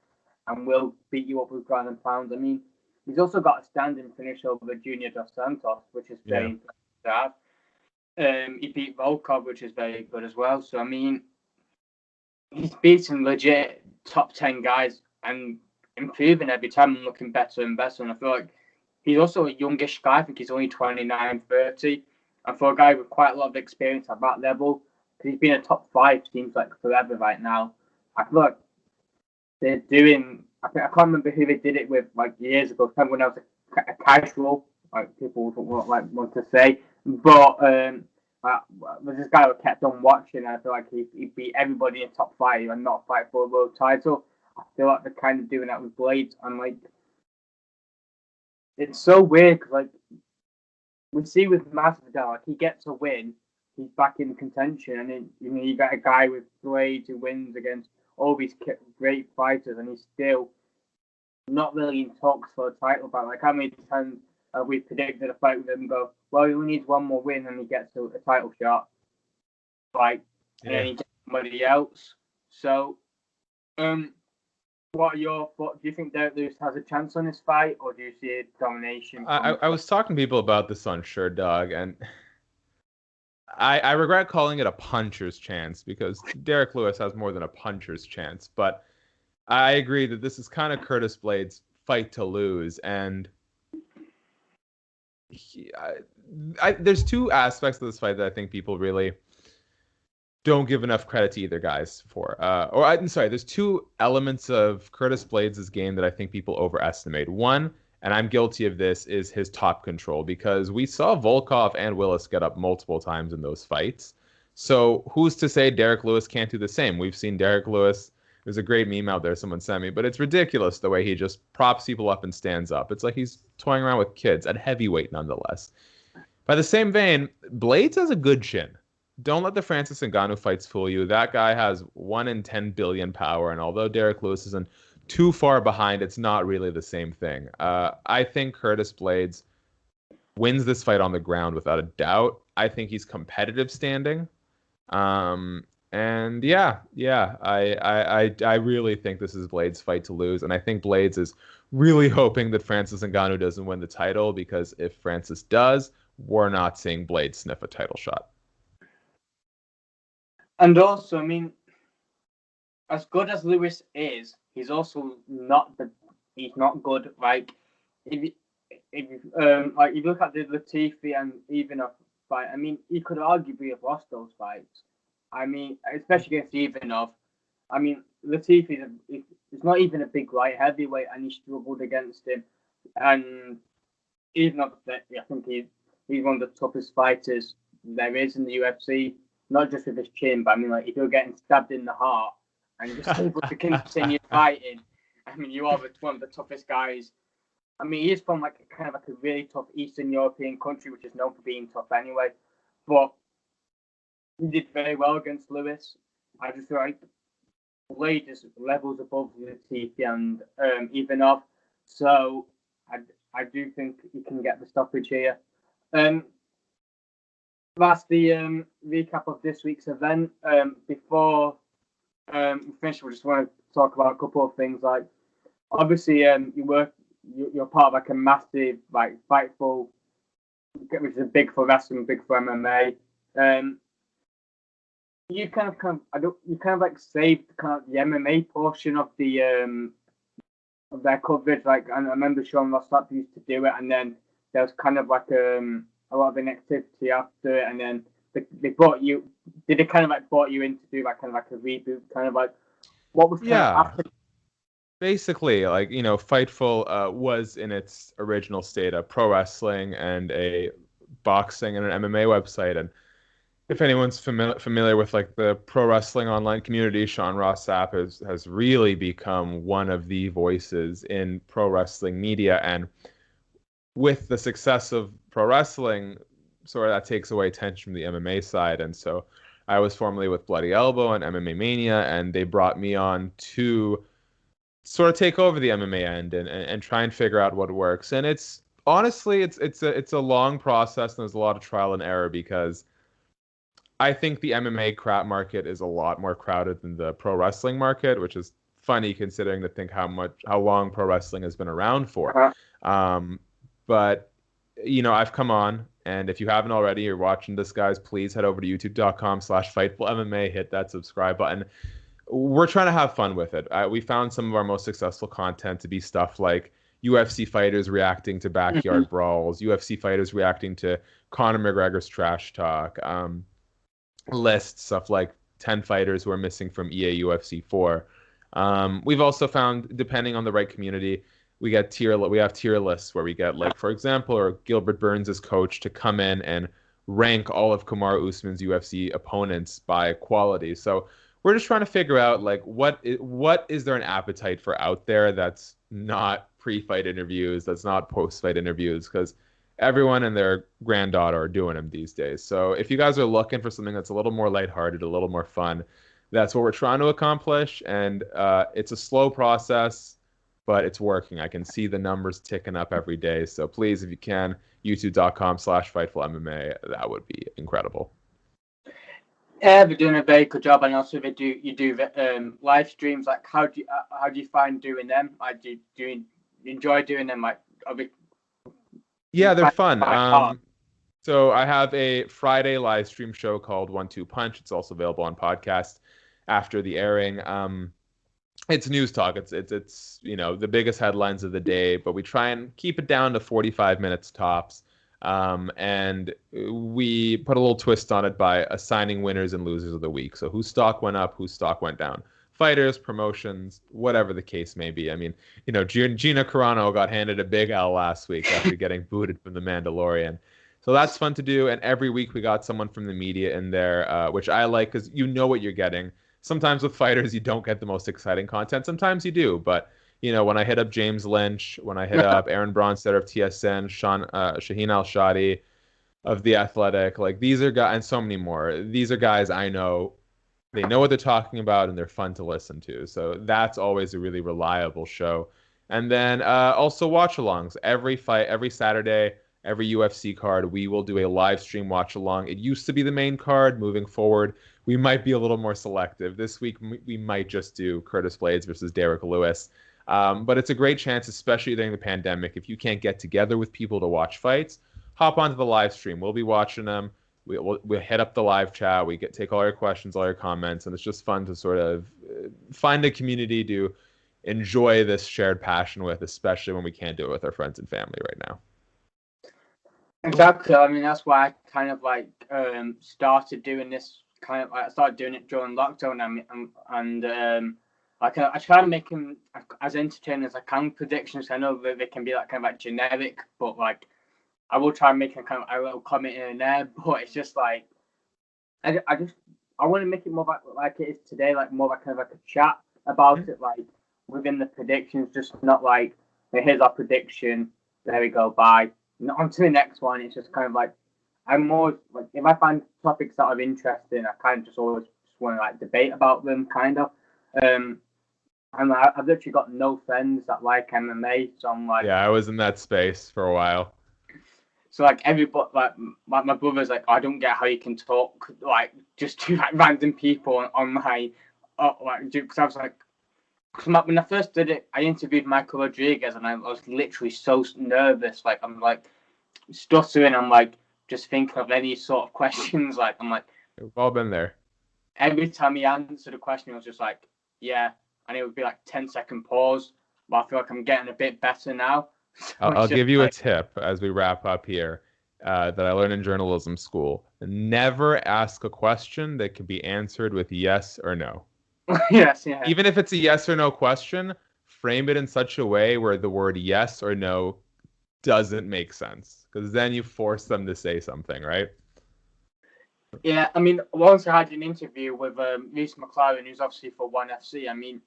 and will beat you up with ground and pound. I mean, he's also got a standing finish over Junior Dos Santos, which is very impressive to have. He beat Volkov, which is very good as well. So, I mean, he's beaten legit top 10 guys and improving every time and looking better and better. And I feel like he's also a youngish guy. I think he's only 29, 30. And for a guy with quite a lot of experience at that level, because he's been a top 5, seems like forever right now. I feel like they're doing, I can't remember who they did it with like years ago. I when I was a casual, like people would want to say. But there's this guy who kept on watching, and I feel like he beat everybody in top 5 and not fight for a world title. I feel like they're kind of doing that with Blaydes, and like it's so weird because like we see with Masvidal, like he gets a win, he's back in contention, and then you got a guy with Blaydes who wins against all these great fighters, and he's still not really in talks for a title fight. Like how many times we predicted a fight with him and go, well, he only needs one more win and he gets a title shot, like, and then he gets somebody else. So, what are your thoughts? Do you think Derek Lewis has a chance on this fight, or do you see a domination? I was talking to people about this on Sure Dog, and I regret calling it a puncher's chance because Derek Lewis has more than a puncher's chance. But I agree that this is kind of Curtis Blaydes' fight to lose, and there's two aspects of this fight that I think people really don't give enough credit to either guys for. I'm sorry, there's two elements of Curtis Blaydes' game that I think people overestimate. One, and I'm guilty of this, is his top control, because we saw Volkov and Willis get up multiple times in those fights. So who's to say Derek Lewis can't do the same? We've seen Derek Lewis. There's a great meme out there someone sent me, but it's ridiculous the way he just props people up and stands up. It's like he's toying around with kids at heavyweight nonetheless. By the same vein, Blaydes has a good chin. Don't let the Francis Ngannou fights fool you. That guy has 1 in 10 billion power, and although Derek Lewis isn't too far behind, it's not really the same thing. I think Curtis Blaydes wins this fight on the ground without a doubt. I think he's competitive standing. And I really think this is Blaydes' fight to lose, and I think Blaydes is really hoping that Francis Ngannou doesn't win the title, because if Francis does, we're not seeing Blaydes sniff a title shot. And also, I mean, as good as Lewis is, he's also he's not good. Like if you look at the Latifi and Ivanov fight, I mean, he could arguably have lost those fights. I mean, especially against Ivanov. I mean, Latifi is not even a big light heavyweight, and he struggled against him. And Ivanov, I think he's one of the toughest fighters there is in the UFC. Not just with his chin, but I mean, like if you're getting stabbed in the heart and you're just able to continue fighting, I mean, you are one of the toughest guys. I mean, he is from like kind of like a really tough Eastern European country, which is known for being tough anyway. But he did very well against Lewis. I just feel like Blaydes is levels above Latifi and Ivanov, so I do think he can get the stoppage here. That's the recap of this week's event. Before we finish, we just want to talk about a couple of things. Like, obviously, you're part of like a massive like Fightful, which is big for wrestling, big for MMA. You kind of like saved kind of the MMA portion of the of their coverage. Like, I remember Sean Ross Sapp used to do it, and then there was kind of like a lot of inactivity after it, and then they brought you. Did it kind of like brought you in to do like kind of like a reboot, kind of like what was kind of after? Basically, like, you know, Fightful was in its original state a pro wrestling and a boxing and an MMA website, and if anyone's familiar with like the pro wrestling online community, Sean Ross Sapp has really become one of the voices in pro wrestling media, and with the success of pro wrestling, sort of that takes away attention from the MMA side. And so I was formerly with Bloody Elbow and MMA Mania, and they brought me on to sort of take over the MMA end and try and figure out what works. And it's honestly, it's a long process, and there's a lot of trial and error, because I think the MMA crap market is a lot more crowded than the pro wrestling market, which is funny considering to think how long pro wrestling has been around for. But, you know, I've come on, and if you haven't already, you're watching this, guys, please head over to youtube.com/FightfulMMA, hit that subscribe button. We're trying to have fun with it. We found some of our most successful content to be stuff like UFC fighters reacting to backyard brawls, UFC fighters reacting to Conor McGregor's trash talk, lists, stuff like 10 fighters who are missing from EA UFC 4. We've also found, depending on the right community, we have tier lists where we get, like, for example, or Gilbert Burns' coach to come in and rank all of Kamaru Usman's UFC opponents by quality. So we're just trying to figure out like what is there an appetite for out there that's not pre-fight interviews, that's not post-fight interviews, because everyone and their granddaughter are doing them these days. So if you guys are looking for something that's a little more lighthearted, a little more fun, that's what we're trying to accomplish. And it's a slow process, but it's working. I can see the numbers ticking up every day. So please, if you can, youtube.com/FightfulMMA, that would be incredible. Yeah, they're doing a very good job, and also you do live streams. Like, how do you find doing them? Like, do you enjoy doing them? Like, yeah, they're fun. So I have a Friday live stream show called 1-2 Punch. It's also available on podcast after the airing. It's news talk. It's the biggest headlines of the day, but we try and keep it down to 45 minutes tops. And we put a little twist on it by assigning winners and losers of the week. So whose stock went up, whose stock went down. Fighters, promotions, whatever the case may be. I mean, Gina Carano got handed a big L last week after getting booted from The Mandalorian. So that's fun to do. And every week we got someone from the media in there, which I like because you know what you're getting. Sometimes with fighters, you don't get the most exciting content. Sometimes you do. But, when I hit up James Lynch, when I hit up Aaron Bronstetter of TSN, Shaheen Al-Shadi of The Athletic, like these are guys, and so many more. These are guys I know. They know what they're talking about, and they're fun to listen to. So that's always a really reliable show. And then also watch-alongs. Every fight, every Saturday, every UFC card, we will do a live stream watch-along. It used to be the main card. Moving forward, we might be a little more selective. This week, we might just do Curtis Blaydes versus Derek Lewis. But it's a great chance, especially during the pandemic, if you can't get together with people to watch fights, hop onto the live stream. We'll be watching them. We'll hit up the live chat. We take all your questions, all your comments, and it's just fun to sort of find a community to enjoy this shared passion with, especially when we can't do it with our friends and family right now. Exactly. I mean, that's why I kind of started doing this. I started doing it during lockdown, and I try to make them as entertaining as I can. Predictions, I know that they can be generic, but I will try and make a little comment in there. But it's just I want to make it more like it is today, more like a chat about it, within the predictions, just not here's our prediction, there we go, bye. On to the next one. It's just I'm more if I find topics that are interesting, I kind of just always just want to debate about them, kind of. And I've literally got no friends that like MMA, so I'm yeah, I was in that space for a while. So everybody, my brother's I don't get how you can talk just to random people on my because I was because when I first did it, I interviewed Michael Rodriguez, and I was literally so nervous, I'm stuttering, I'm just thinking of any sort of questions, we've all been there. Every time he answered a question, it was just yeah, and it would be 10-second pause, but I feel I'm getting a bit better now. So I'll give you a tip as we wrap up here that I learned in journalism school. Never ask a question that can be answered with yes or no. Yes, yeah. Even if it's a yes or no question, frame it in such a way where the word yes or no doesn't make sense, because then you force them to say something, right? Yeah, I mean, once I had an interview with Reece McLaren, who's obviously for ONE FC. I mean,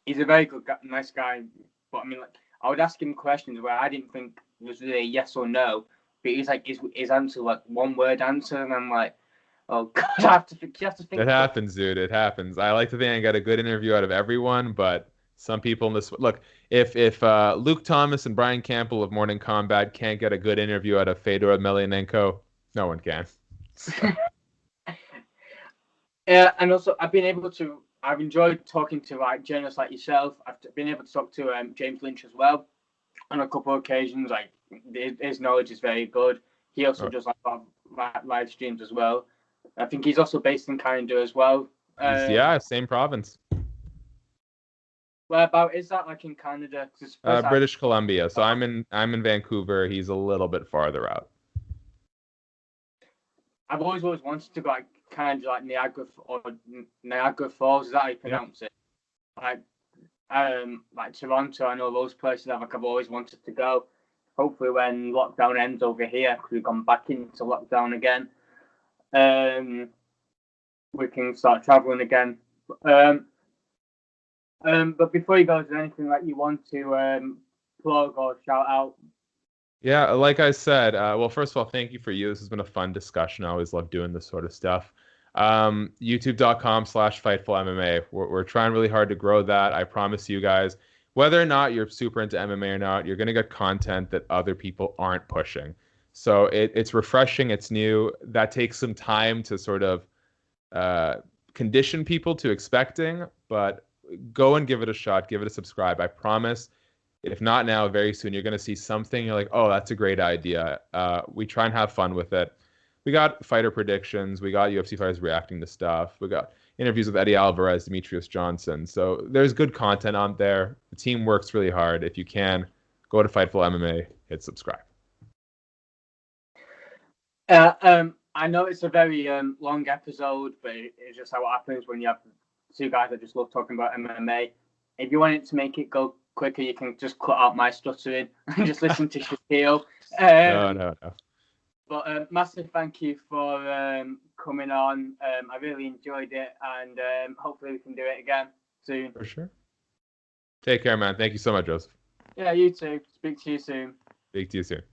he's a very good, nice guy, but I mean, I would ask him questions where I didn't think it was really a yes or no, but he's his answer one word answer, and I'm oh God, you have to think. It happens, dude. It happens. I like to think I got a good interview out of everyone, but some people in this look. If Luke Thomas and Brian Campbell of Morning Combat can't get a good interview out of Fedor Emelianenko, no one can. So. Yeah, and also I've enjoyed talking to journalists like yourself. I've been able to talk to James Lynch as well on a couple of occasions. His knowledge is very good. He also does live streams as well. I think he's also based in Canada as well. Yeah, same province. Whereabout is that? In Canada? British Columbia. So I'm in Vancouver. He's a little bit farther out. I've always wanted to go kind of Niagara Falls. Is that how you pronounce it? Toronto. I know those places. I've always wanted to go. Hopefully, when lockdown ends over here, because we've gone back into lockdown again, we can start traveling again. But before you go, is there anything that you want to plug or shout out? Yeah, like I said, well, first of all, thank you for you. This has been a fun discussion. I always love doing this sort of stuff. YouTube.com/FightfulMMA. We're trying really hard to grow that. I promise you guys, whether or not you're super into MMA or not, you're going to get content that other people aren't pushing. So it's refreshing. It's new. That takes some time to sort of condition people to expecting, but go and give it a shot. Give it a subscribe. I promise. If not now, very soon, you're going to see something. You're like, oh, that's a great idea. We try and have fun with it. We got fighter predictions. We got UFC fighters reacting to stuff. We got interviews with Eddie Alvarez, Demetrius Johnson. So there's good content on there. The team works really hard. If you can, go to Fightful MMA, hit subscribe. I know it's a very long episode, but it's just how it happens when you have two guys that just love talking about MMA. If you wanted to make it go quicker, you can just cut out my stuttering and just listen to Shakiel. No. But massive thank you for coming on. I really enjoyed it, and hopefully we can do it again soon. For sure. Take care, man. Thank you so much, Joseph. Yeah, you too. Speak to you soon. Speak to you soon.